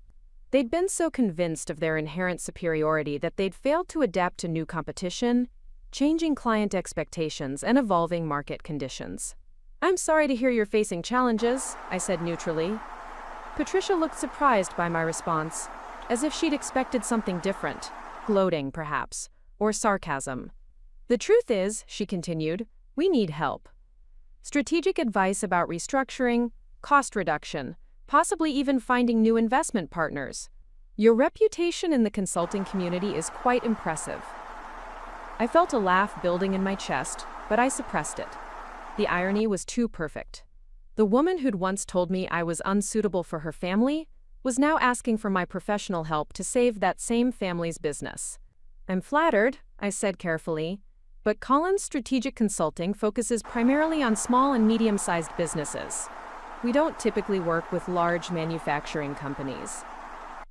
They'd been so convinced of their inherent superiority that they'd failed to adapt to new competition, changing client expectations, and evolving market conditions. "I'm sorry to hear you're facing challenges," I said neutrally. Patricia looked surprised by my response, as if she'd expected something different, gloating perhaps, or sarcasm. "The truth is," she continued, "we need help. Strategic advice about restructuring, cost reduction, possibly even finding new investment partners. Your reputation in the consulting community is quite impressive." I felt a laugh building in my chest, but I suppressed it. The irony was too perfect. The woman who'd once told me I was unsuitable for her family was now asking for my professional help to save that same family's business. "I'm flattered," I said carefully, "but Collins Strategic Consulting focuses primarily on small and medium-sized businesses. We don't typically work with large manufacturing companies."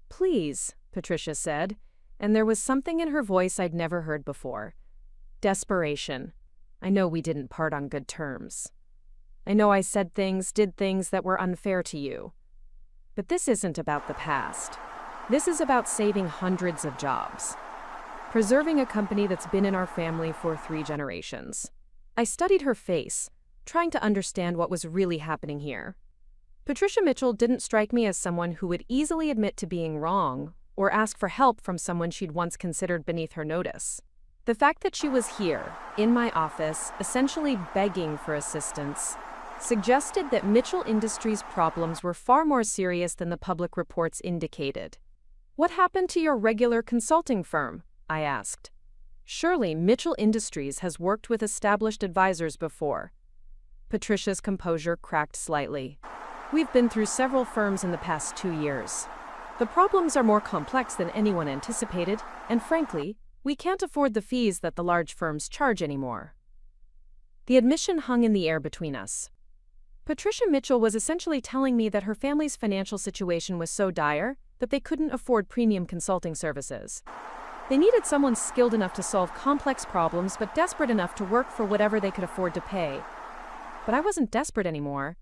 "Please," Patricia said, and there was something in her voice I'd never heard before. Desperation. I know we didn't part on good terms. I know I said things, did things that were unfair to you. But this isn't about the past. This is about saving hundreds of jobs. Preserving a company that's been in our family for 3 generations. I studied her face, trying to understand what was really happening here. Patricia Mitchell didn't strike me as someone who would easily admit to being wrong or ask for help from someone she'd once considered beneath her notice. The fact that she was here, in my office, essentially begging for assistance, suggested that Mitchell Industries' problems were far more serious than the public reports indicated. "What happened to your regular consulting firm?" I asked. "Surely Mitchell Industries has worked with established advisors before." Patricia's composure cracked slightly. "We've been through several firms in the past 2 years. The problems are more complex than anyone anticipated, and frankly, we can't afford the fees that the large firms charge anymore." The admission hung in the air between us. Patricia Mitchell was essentially telling me that her family's financial situation was so dire that they couldn't afford premium consulting services. They needed someone skilled enough to solve complex problems but desperate enough to work for whatever they could afford to pay. But I wasn't desperate anymore.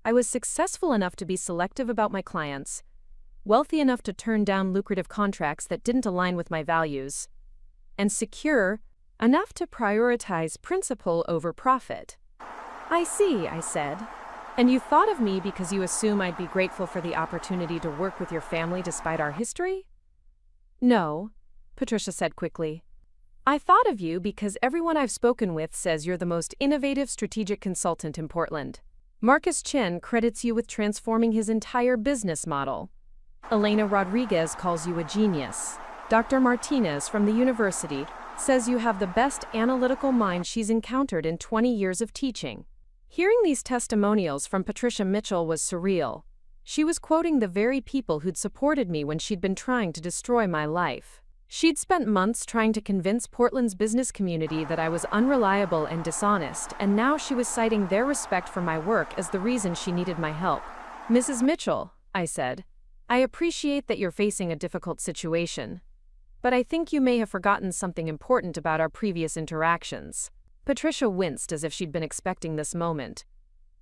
I was successful enough to be selective about my clients, wealthy enough to turn down lucrative contracts that didn't align with my values, and secure enough to prioritize principle over profit. "I see," I said. "And you thought of me because you assume I'd be grateful for the opportunity to work with your family despite our history?" "No," Patricia said quickly. "I thought of you because everyone I've spoken with says you're the most innovative strategic consultant in Portland. Marcus Chen credits you with transforming his entire business model. Elena Rodriguez calls you a genius. Dr. Martinez from the university says you have the best analytical mind she's encountered in 20 years of teaching." Hearing these testimonials from Patricia Mitchell was surreal. She was quoting the very people who'd supported me when she'd been trying to destroy my life. She'd spent months trying to convince Portland's business community that I was unreliable and dishonest, and now she was citing their respect for my work as the reason she needed my help. "Mrs. Mitchell," I said, "I appreciate that you're facing a difficult situation. But I think you may have forgotten something important about our previous interactions." Patricia winced as if she'd been expecting this moment.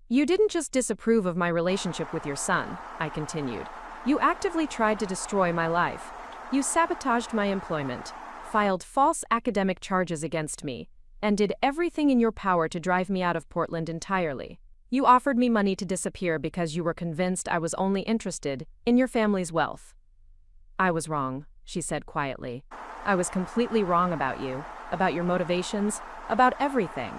"You didn't just disapprove of my relationship with your son," I continued. "You actively tried to destroy my life. You sabotaged my employment, filed false academic charges against me, and did everything in your power to drive me out of Portland entirely. You offered me money to disappear because you were convinced I was only interested in your family's wealth." "I was wrong," she said quietly. "I was completely wrong about you, about your motivations, about everything."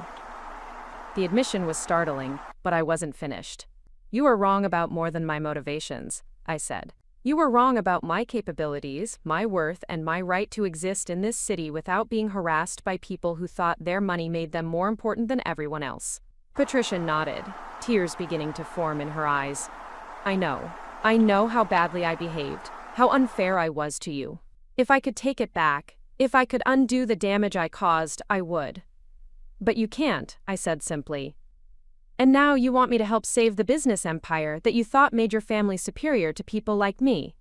The admission was startling, but I wasn't finished. "You were wrong about more than my motivations," I said. "You were wrong about my capabilities, my worth, and my right to exist in this city without being harassed by people who thought their money made them more important than everyone else." Patricia nodded, tears beginning to form in her eyes. I know how badly I behaved, how unfair I was to you. If I could take it back, if I could undo the damage I caused, I would. But you can't," I said simply. "And now you want me to help save the business empire that you thought made your family superior to people like me."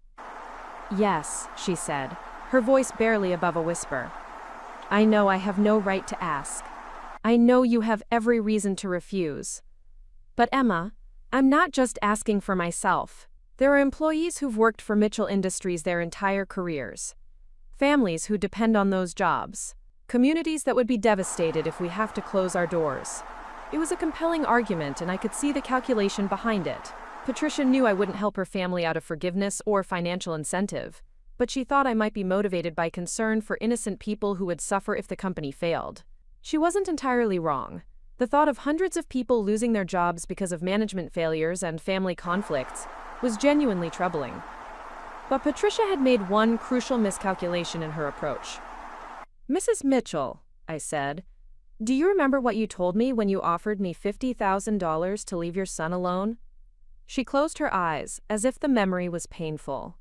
"Yes," she said, her voice barely above a whisper. "I know I have no right to ask. I know you have every reason to refuse. But Emma, I'm not just asking for myself. There are employees who've worked for Mitchell Industries their entire careers. Families who depend on those jobs. Communities that would be devastated if we have to close our doors." It was a compelling argument, and I could see the calculation behind it. Patricia knew I wouldn't help her family out of forgiveness or financial incentive, but she thought I might be motivated by concern for innocent people who would suffer if the company failed. She wasn't entirely wrong. The thought of hundreds of people losing their jobs because of management failures and family conflicts was genuinely troubling. But Patricia had made one crucial miscalculation in her approach. "Mrs. Mitchell," I said, "do you remember what you told me when you offered me $50,000 to leave your son alone?" She closed her eyes, as if the memory was painful.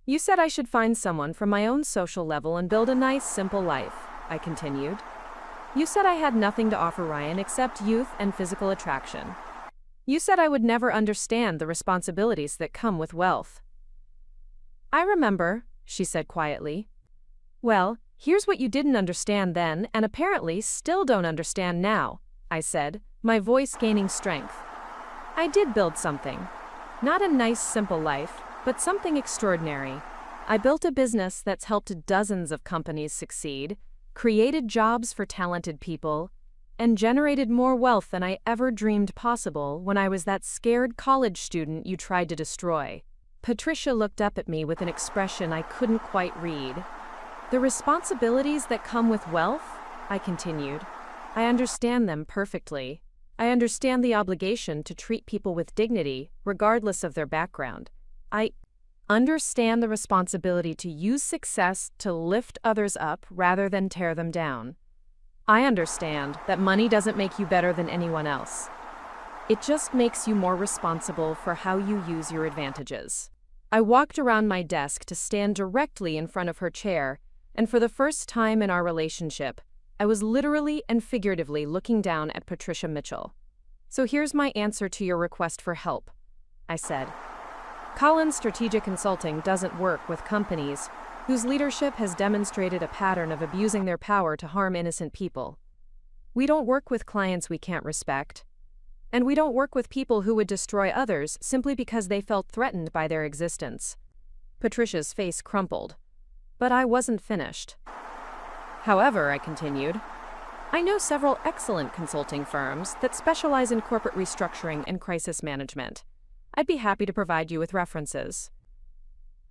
"You said I should find someone from my own social level and build a nice, simple life," I continued. "You said I had nothing to offer Ryan except youth and physical attraction. You said I would never understand the responsibilities that come with wealth." "I remember," she said quietly. Well, here's what you didn't understand then and apparently still don't understand now, I said, my voice gaining strength. I did build something. Not a nice, simple life, but something extraordinary. I built a business that's helped dozens of companies succeed, created jobs for talented people, and generated more wealth than I ever dreamed possible when I was that scared college student you tried to destroy. Patricia looked up at me with an expression I couldn't quite read. The responsibilities that come with wealth, I continued. I understand them perfectly. I understand the obligation to treat people with dignity, regardless of their background. I understand the responsibility to use success to lift others up rather than tear them down. I understand that money doesn't make you better than anyone else. It just makes you more responsible for how you use your advantages. I walked around my desk to stand directly in front of her chair, and for the first time in our relationship, I was literally and figuratively looking down at Patricia Mitchell. So here's my answer to your request for help, I said. Collins Strategic Consulting doesn't work with companies whose leadership has demonstrated a pattern of abusing their power to harm innocent people. We don't work with clients we can't respect, and we don't work with people who would destroy others simply because they felt threatened by their existence. Patricia's face crumpled, but I wasn't finished. However, I continued, I know several excellent consulting firms that specialize in corporate restructuring and crisis management. I'd be happy to provide you with references.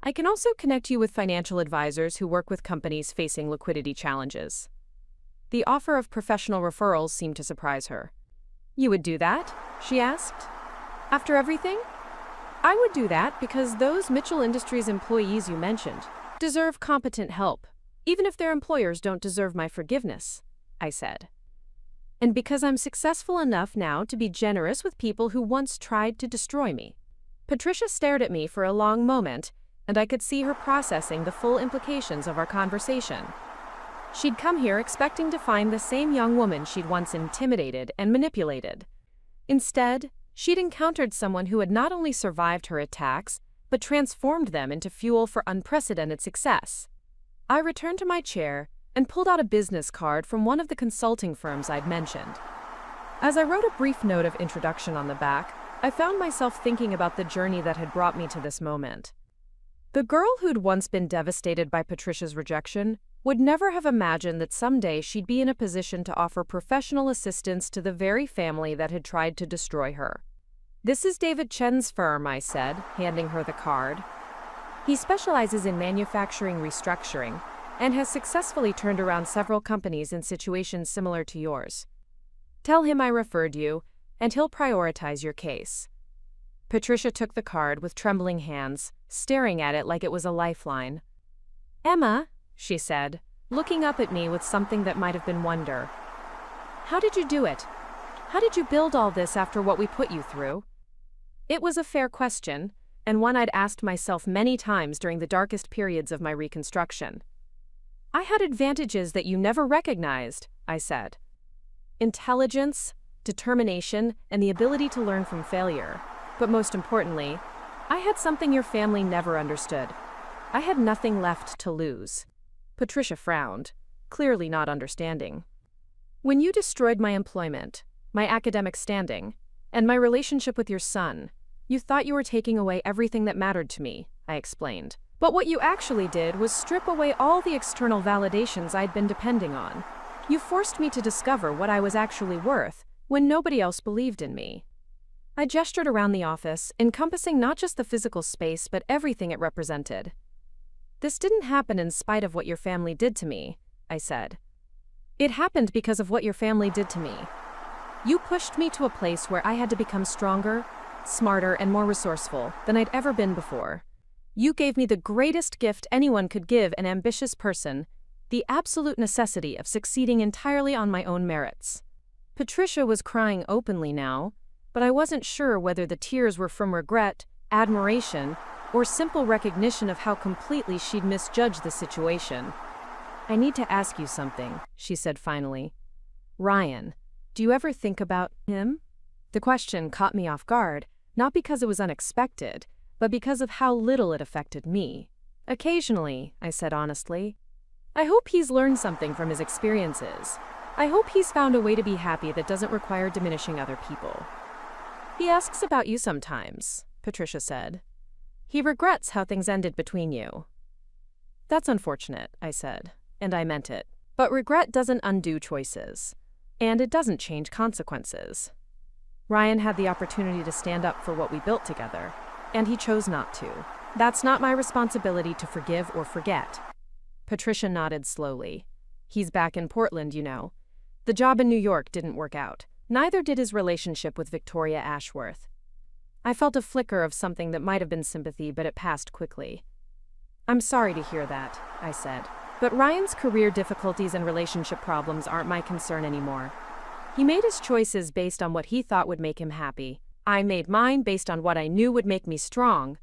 I can also connect you with financial advisors who work with companies facing liquidity challenges. The offer of professional referrals seemed to surprise her. You would do that? She asked. After everything? I would do that because those Mitchell Industries employees you mentioned deserve competent help, even if their employers don't deserve my forgiveness, I said. And because I'm successful enough now to be generous with people who once tried to destroy me. Patricia stared at me for a long moment, and I could see her processing the full implications of our conversation. She'd come here expecting to find the same young woman she'd once intimidated and manipulated. Instead, she'd encountered someone who had not only survived her attacks, but transformed them into fuel for unprecedented success. I returned to my chair and pulled out a business card from one of the consulting firms I'd mentioned. As I wrote a brief note of introduction on the back, I found myself thinking about the journey that had brought me to this moment. The girl who'd once been devastated by Patricia's rejection would never have imagined that someday she'd be in a position to offer professional assistance to the very family that had tried to destroy her. This is David Chen's firm, I said, handing her the card. He specializes in manufacturing restructuring and has successfully turned around several companies in situations similar to yours. Tell him I referred you, and he'll prioritize your case. Patricia took the card with trembling hands, staring at it like it was a lifeline. Emma, she said, looking up at me with something that might have been wonder. How did you do it? How did you build all this after what we put you through? It was a fair question, and one I'd asked myself many times during the darkest periods of my reconstruction. I had advantages that you never recognized, I said. Intelligence, determination, and the ability to learn from failure. But most importantly, I had something your family never understood. I had nothing left to lose. Patricia frowned, clearly not understanding. When you destroyed my employment, my academic standing, and my relationship with your son, you thought you were taking away everything that mattered to me, I explained. But what you actually did was strip away all the external validations I'd been depending on. You forced me to discover what I was actually worth when nobody else believed in me. I gestured around the office, encompassing not just the physical space but everything it represented. This didn't happen in spite of what your family did to me, I said. It happened because of what your family did to me. You pushed me to a place where I had to become stronger, smarter, and more resourceful than I'd ever been before. You gave me the greatest gift anyone could give an ambitious person, the absolute necessity of succeeding entirely on my own merits. Patricia was crying openly now, but I wasn't sure whether the tears were from regret, admiration, or simple recognition of how completely she'd misjudged the situation. I need to ask you something, she said finally. Ryan, do you ever think about him? The question caught me off guard, not because it was unexpected, but because of how little it affected me. Occasionally, I said honestly. I hope he's learned something from his experiences. I hope he's found a way to be happy that doesn't require diminishing other people. He asks about you sometimes, Patricia said. He regrets how things ended between you. That's unfortunate, I said, and I meant it. But regret doesn't undo choices, and it doesn't change consequences. Ryan had the opportunity to stand up for what we built together, and he chose not to. That's not my responsibility to forgive or forget. Patricia nodded slowly. He's back in Portland, you know. The job in New York didn't work out. Neither did his relationship with Victoria Ashworth. I felt a flicker of something that might have been sympathy, but it passed quickly. I'm sorry to hear that, I said. But Ryan's career difficulties and relationship problems aren't my concern anymore. He made his choices based on what he thought would make him happy. I made mine based on what I knew would make me strong.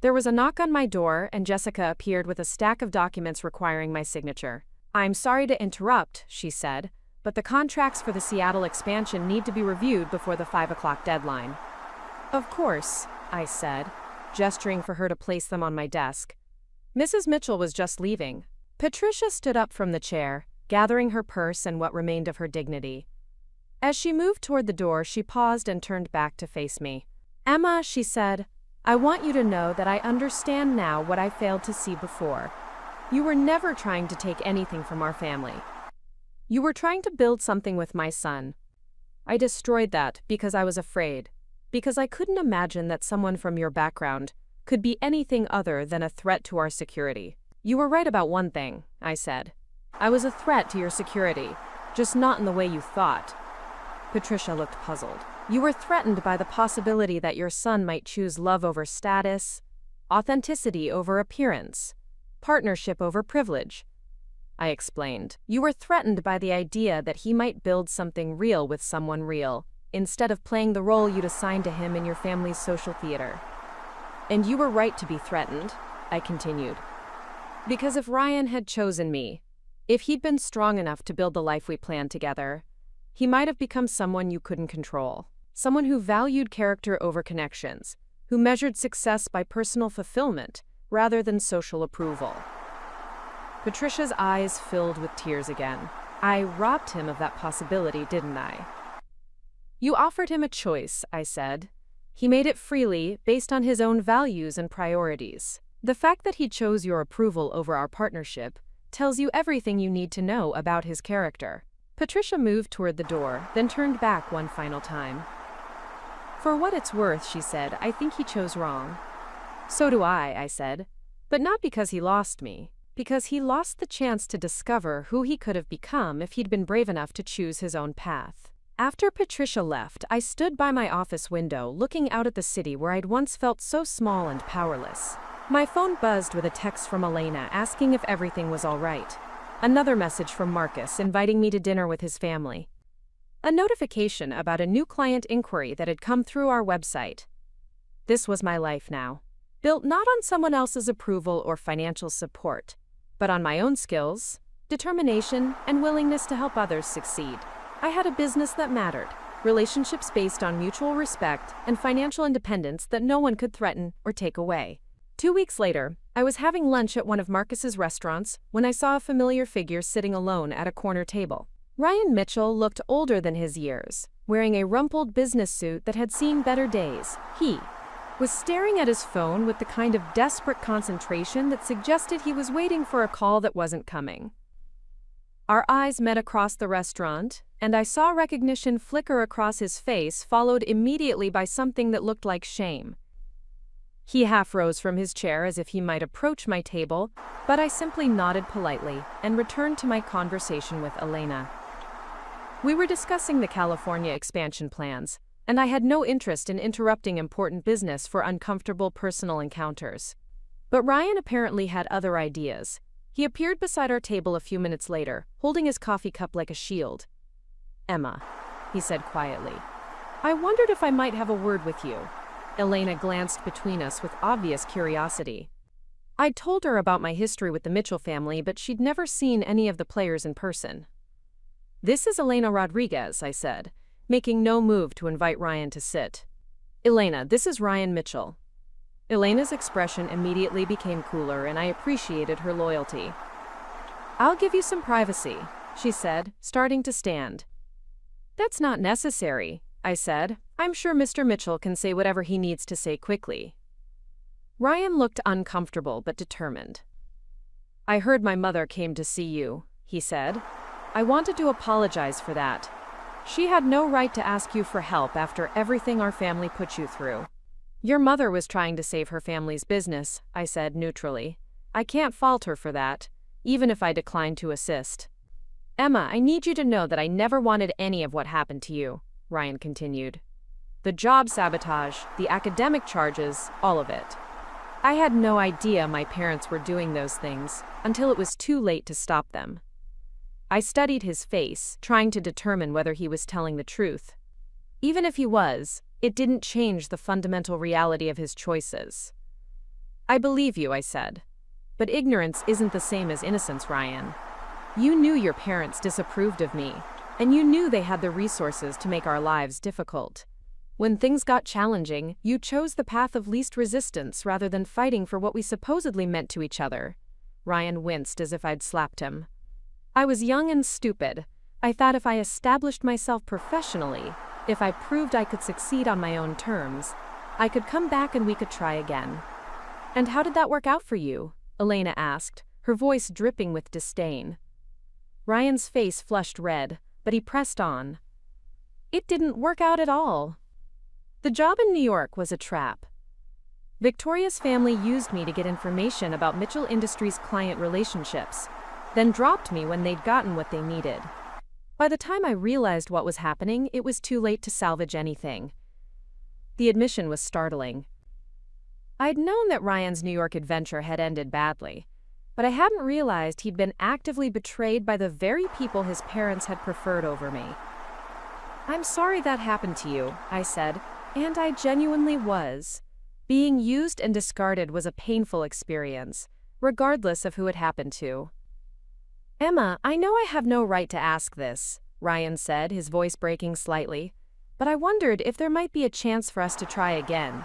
There was a knock on my door, and Jessica appeared with a stack of documents requiring my signature. I'm sorry to interrupt, she said, but the contracts for the Seattle expansion need to be reviewed before the 5 o'clock deadline. Of course, I said, gesturing for her to place them on my desk. Mrs. Mitchell was just leaving. Patricia stood up from the chair, gathering her purse and what remained of her dignity. As she moved toward the door, she paused and turned back to face me. Emma, she said, I want you to know that I understand now what I failed to see before. You were never trying to take anything from our family. You were trying to build something with my son. I destroyed that because I was afraid, because I couldn't imagine that someone from your background could be anything other than a threat to our security. You were right about one thing, I said. I was a threat to your security, just not in the way you thought. Patricia looked puzzled. You were threatened by the possibility that your son might choose love over status, authenticity over appearance, partnership over privilege. I explained. You were threatened by the idea that he might build something real with someone real, instead of playing the role you'd assigned to him in your family's social theater. And you were right to be threatened, I continued. Because if Ryan had chosen me, if he'd been strong enough to build the life we planned together, he might have become someone you couldn't control. Someone who valued character over connections, who measured success by personal fulfillment rather than social approval. Patricia's eyes filled with tears again. I robbed him of that possibility, didn't I? You offered him a choice, I said. He made it freely, based on his own values and priorities. The fact that he chose your approval over our partnership tells you everything you need to know about his character. Patricia moved toward the door, then turned back one final time. For what it's worth, she said, I think he chose wrong. So do I said. But not because he lost me. Because he lost the chance to discover who he could have become if he'd been brave enough to choose his own path. After Patricia left, I stood by my office window, looking out at the city where I'd once felt so small and powerless. My phone buzzed with a text from Elena asking if everything was all right. Another message from Marcus inviting me to dinner with his family. A notification about a new client inquiry that had come through our website. This was my life now. Built not on someone else's approval or financial support, but on my own skills, determination, and willingness to help others succeed. I had a business that mattered, relationships based on mutual respect, and financial independence that no one could threaten or take away. 2 weeks later, I was having lunch at one of Marcus's restaurants when I saw a familiar figure sitting alone at a corner table. Ryan Mitchell looked older than his years, wearing a rumpled business suit that had seen better days. He was staring at his phone with the kind of desperate concentration that suggested he was waiting for a call that wasn't coming. Our eyes met across the restaurant, and I saw recognition flicker across his face, followed immediately by something that looked like shame. He half rose from his chair as if he might approach my table, but I simply nodded politely and returned to my conversation with Elena. We were discussing the California expansion plans, and I had no interest in interrupting important business for uncomfortable personal encounters. But Ryan apparently had other ideas. He appeared beside our table a few minutes later, holding his coffee cup like a shield. Emma, he said quietly, I wondered if I might have a word with you. Elena glanced between us with obvious curiosity. I'd told her about my history with the Mitchell family, but she'd never seen any of the players in person. This is Elena Rodriguez, I said, making no move to invite Ryan to sit. Elena, this is Ryan Mitchell. Elena's expression immediately became cooler, and I appreciated her loyalty. I'll give you some privacy, she said, starting to stand. That's not necessary, I said. I'm sure Mr. Mitchell can say whatever he needs to say quickly. Ryan looked uncomfortable but determined. I heard my mother came to see you, he said. I wanted to apologize for that. She had no right to ask you for help after everything our family put you through. Your mother was trying to save her family's business, I said neutrally. I can't fault her for that, even if I declined to assist. Emma, I need you to know that I never wanted any of what happened to you, Ryan continued. The job sabotage, the academic charges, all of it. I had no idea my parents were doing those things until it was too late to stop them. I studied his face, trying to determine whether he was telling the truth. Even if he was, it didn't change the fundamental reality of his choices. I believe you, I said. But ignorance isn't the same as innocence, Ryan. You knew your parents disapproved of me, and you knew they had the resources to make our lives difficult. When things got challenging, you chose the path of least resistance rather than fighting for what we supposedly meant to each other. Ryan winced as if I'd slapped him. I was young and stupid. I thought if I established myself professionally, if I proved I could succeed on my own terms, I could come back and we could try again. And how did that work out for you? Elena asked, her voice dripping with disdain. Ryan's face flushed red, but he pressed on. It didn't work out at all. The job in New York was a trap. Victoria's family used me to get information about Mitchell Industries' client relationships, then dropped me when they'd gotten what they needed. By the time I realized what was happening, it was too late to salvage anything. The admission was startling. I'd known that Ryan's New York adventure had ended badly, but I hadn't realized he'd been actively betrayed by the very people his parents had preferred over me. I'm sorry that happened to you, I said, and I genuinely was. Being used and discarded was a painful experience, regardless of who it happened to. Emma, I know I have no right to ask this, Ryan said, his voice breaking slightly, but I wondered if there might be a chance for us to try again.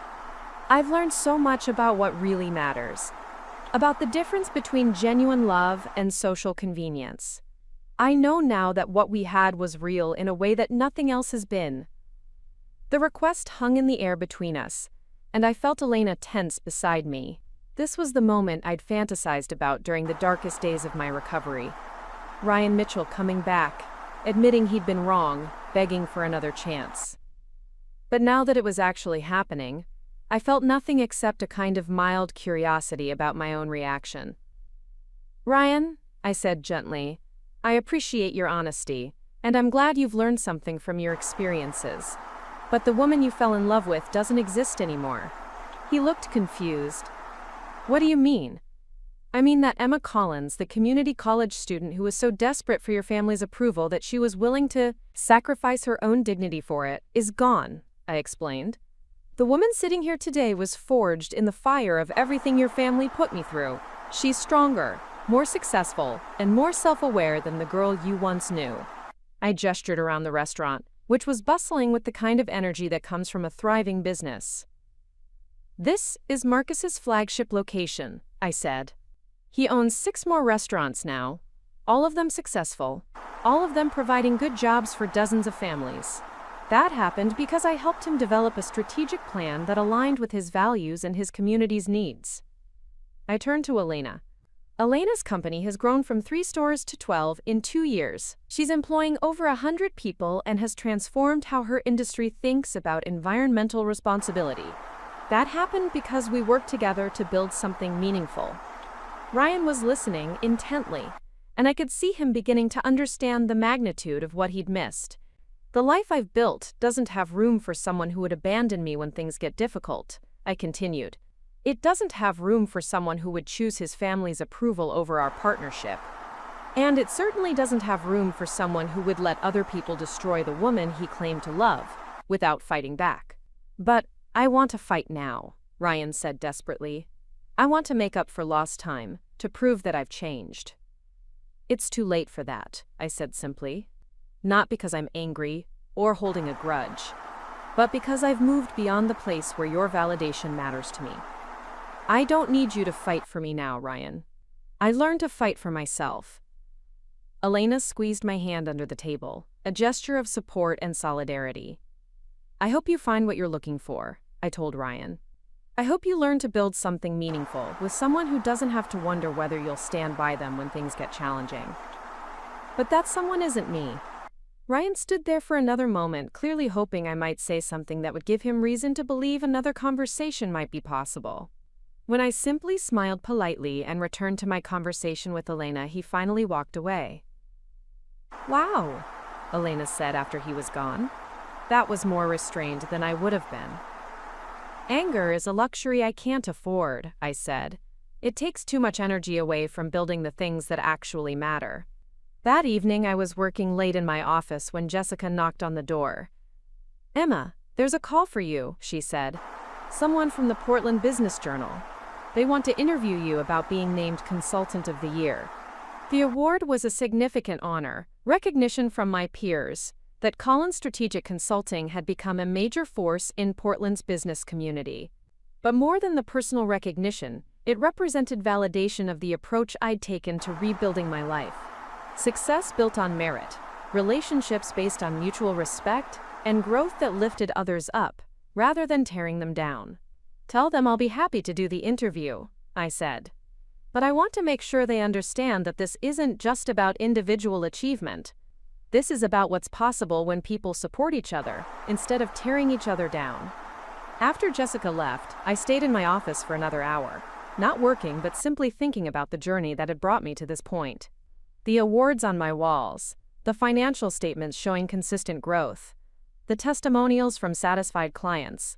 I've learned so much about what really matters, about the difference between genuine love and social convenience. I know now that what we had was real in a way that nothing else has been. The request hung in the air between us, and I felt Elena tense beside me. This was the moment I'd fantasized about during the darkest days of my recovery. Ryan Mitchell coming back, admitting he'd been wrong, begging for another chance. But now that it was actually happening, I felt nothing except a kind of mild curiosity about my own reaction. Ryan, I said gently, I appreciate your honesty, and I'm glad you've learned something from your experiences. But the woman you fell in love with doesn't exist anymore. He looked confused. What do you mean? I mean that Emma Collins, the community college student who was so desperate for your family's approval that she was willing to sacrifice her own dignity for it, is gone, I explained. The woman sitting here today was forged in the fire of everything your family put me through. She's stronger, more successful, and more self-aware than the girl you once knew. I gestured around the restaurant, which was bustling with the kind of energy that comes from a thriving business. This is Marcus's flagship location, I said. He owns 6 more restaurants now, all of them successful, all of them providing good jobs for dozens of families. That happened because I helped him develop a strategic plan that aligned with his values and his community's needs. I turned to Elena. Elena's company has grown from 3 stores to 12 in 2 years. She's employing over 100 people and has transformed how her industry thinks about environmental responsibility. That happened because we worked together to build something meaningful. Ryan was listening intently, and I could see him beginning to understand the magnitude of what he'd missed. The life I've built doesn't have room for someone who would abandon me when things get difficult, I continued. It doesn't have room for someone who would choose his family's approval over our partnership. And it certainly doesn't have room for someone who would let other people destroy the woman he claimed to love, without fighting back. But I want to fight now, Ryan said desperately. I want to make up for lost time, to prove that I've changed. It's too late for that, I said simply. Not because I'm angry or holding a grudge, but because I've moved beyond the place where your validation matters to me. I don't need you to fight for me now, Ryan. I learned to fight for myself, Elena squeezed my hand under the table, a gesture of support and solidarity. "I hope you find what you're looking for," I told Ryan. "I hope you learn to build something meaningful with someone who doesn't have to wonder whether you'll stand by them when things get challenging." But that someone isn't me. Ryan stood there for another moment, clearly hoping I might say something that would give him reason to believe another conversation might be possible. When I simply smiled politely and returned to my conversation with Elena, he finally walked away. "Wow," Elena said after he was gone. That was more restrained than I would have been. "Anger is a luxury I can't afford," I said. "It takes too much energy away from building the things that actually matter." That evening I was working late in my office when Jessica knocked on the door. "Emma, there's a call for you," she said. "Someone from the Portland Business Journal. They want to interview you about being named Consultant of the Year." The award was a significant honor, recognition from my peers, that Collins Strategic Consulting had become a major force in Portland's business community. But more than the personal recognition, it represented validation of the approach I'd taken to rebuilding my life. Success built on merit, relationships based on mutual respect, and growth that lifted others up, rather than tearing them down. "Tell them I'll be happy to do the interview," I said. "But I want to make sure they understand that this isn't just about individual achievement. This is about what's possible when people support each other, instead of tearing each other down." After Jessica left, I stayed in my office for another hour, not working but simply thinking about the journey that had brought me to this point. The awards on my walls, the financial statements showing consistent growth, the testimonials from satisfied clients,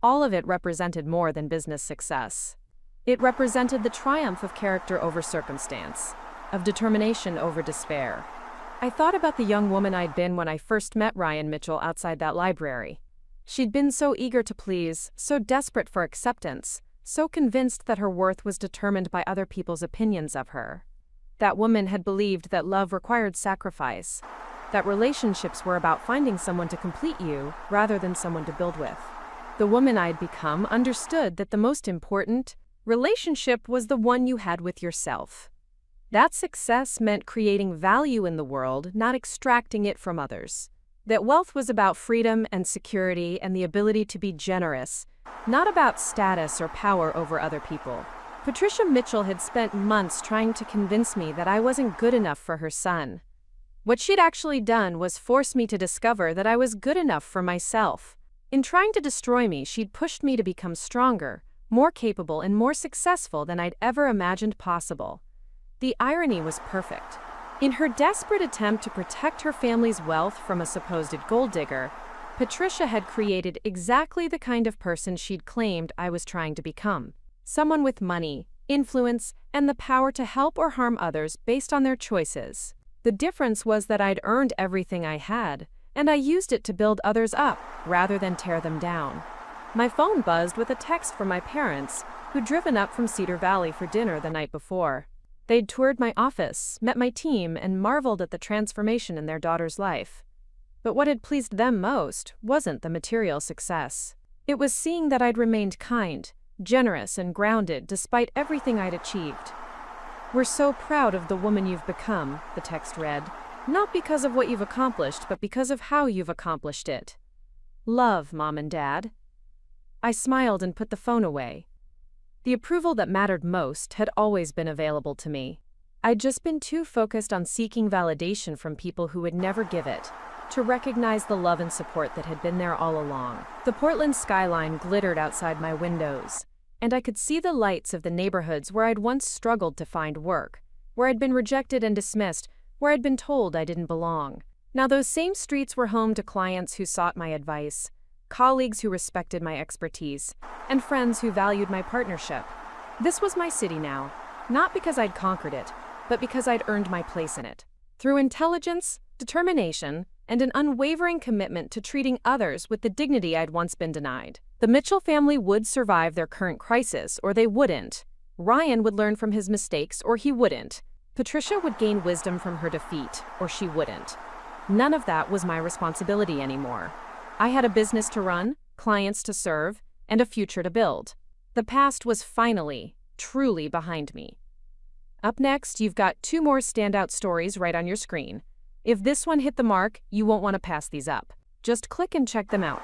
all of it represented more than business success. It represented the triumph of character over circumstance, of determination over despair. I thought about the young woman I'd been when I first met Ryan Mitchell outside that library. She'd been so eager to please, so desperate for acceptance, so convinced that her worth was determined by other people's opinions of her. That woman had believed that love required sacrifice, that relationships were about finding someone to complete you rather than someone to build with. The woman I'd become understood that the most important relationship was the one you had with yourself. That success meant creating value in the world, not extracting it from others. That wealth was about freedom and security and the ability to be generous, not about status or power over other people. Patricia Mitchell had spent months trying to convince me that I wasn't good enough for her son. What she'd actually done was force me to discover that I was good enough for myself. In trying to destroy me, she'd pushed me to become stronger, more capable, and more successful than I'd ever imagined possible. The irony was perfect. In her desperate attempt to protect her family's wealth from a supposed gold digger, Patricia had created exactly the kind of person she'd claimed I was trying to become. Someone with money, influence, and the power to help or harm others based on their choices. The difference was that I'd earned everything I had, and I used it to build others up, rather than tear them down. My phone buzzed with a text from my parents, who'd driven up from Cedar Valley for dinner the night before. They'd toured my office, met my team, and marveled at the transformation in their daughter's life. But what had pleased them most wasn't the material success. It was seeing that I'd remained kind, generous, and grounded despite everything I'd achieved. "We're so proud of the woman you've become," the text read. "Not because of what you've accomplished, but because of how you've accomplished it. Love, Mom and Dad." I smiled and put the phone away. The approval that mattered most had always been available to me. I'd just been too focused on seeking validation from people who would never give it, to recognize the love and support that had been there all along. The Portland skyline glittered outside my windows, and I could see the lights of the neighborhoods where I'd once struggled to find work, where I'd been rejected and dismissed, where I'd been told I didn't belong. Now those same streets were home to clients who sought my advice, colleagues who respected my expertise, and friends who valued my partnership. This was my city now, not because I'd conquered it, but because I'd earned my place in it. Through intelligence, determination, and an unwavering commitment to treating others with the dignity I'd once been denied. The Mitchell family would survive their current crisis, or they wouldn't. Ryan would learn from his mistakes, or he wouldn't. Patricia would gain wisdom from her defeat, or she wouldn't. None of that was my responsibility anymore. I had a business to run, clients to serve, and a future to build. The past was finally, truly behind me. Up next, you've got 2 more standout stories right on your screen. If this one hit the mark, you won't want to pass these up. Just click and check them out.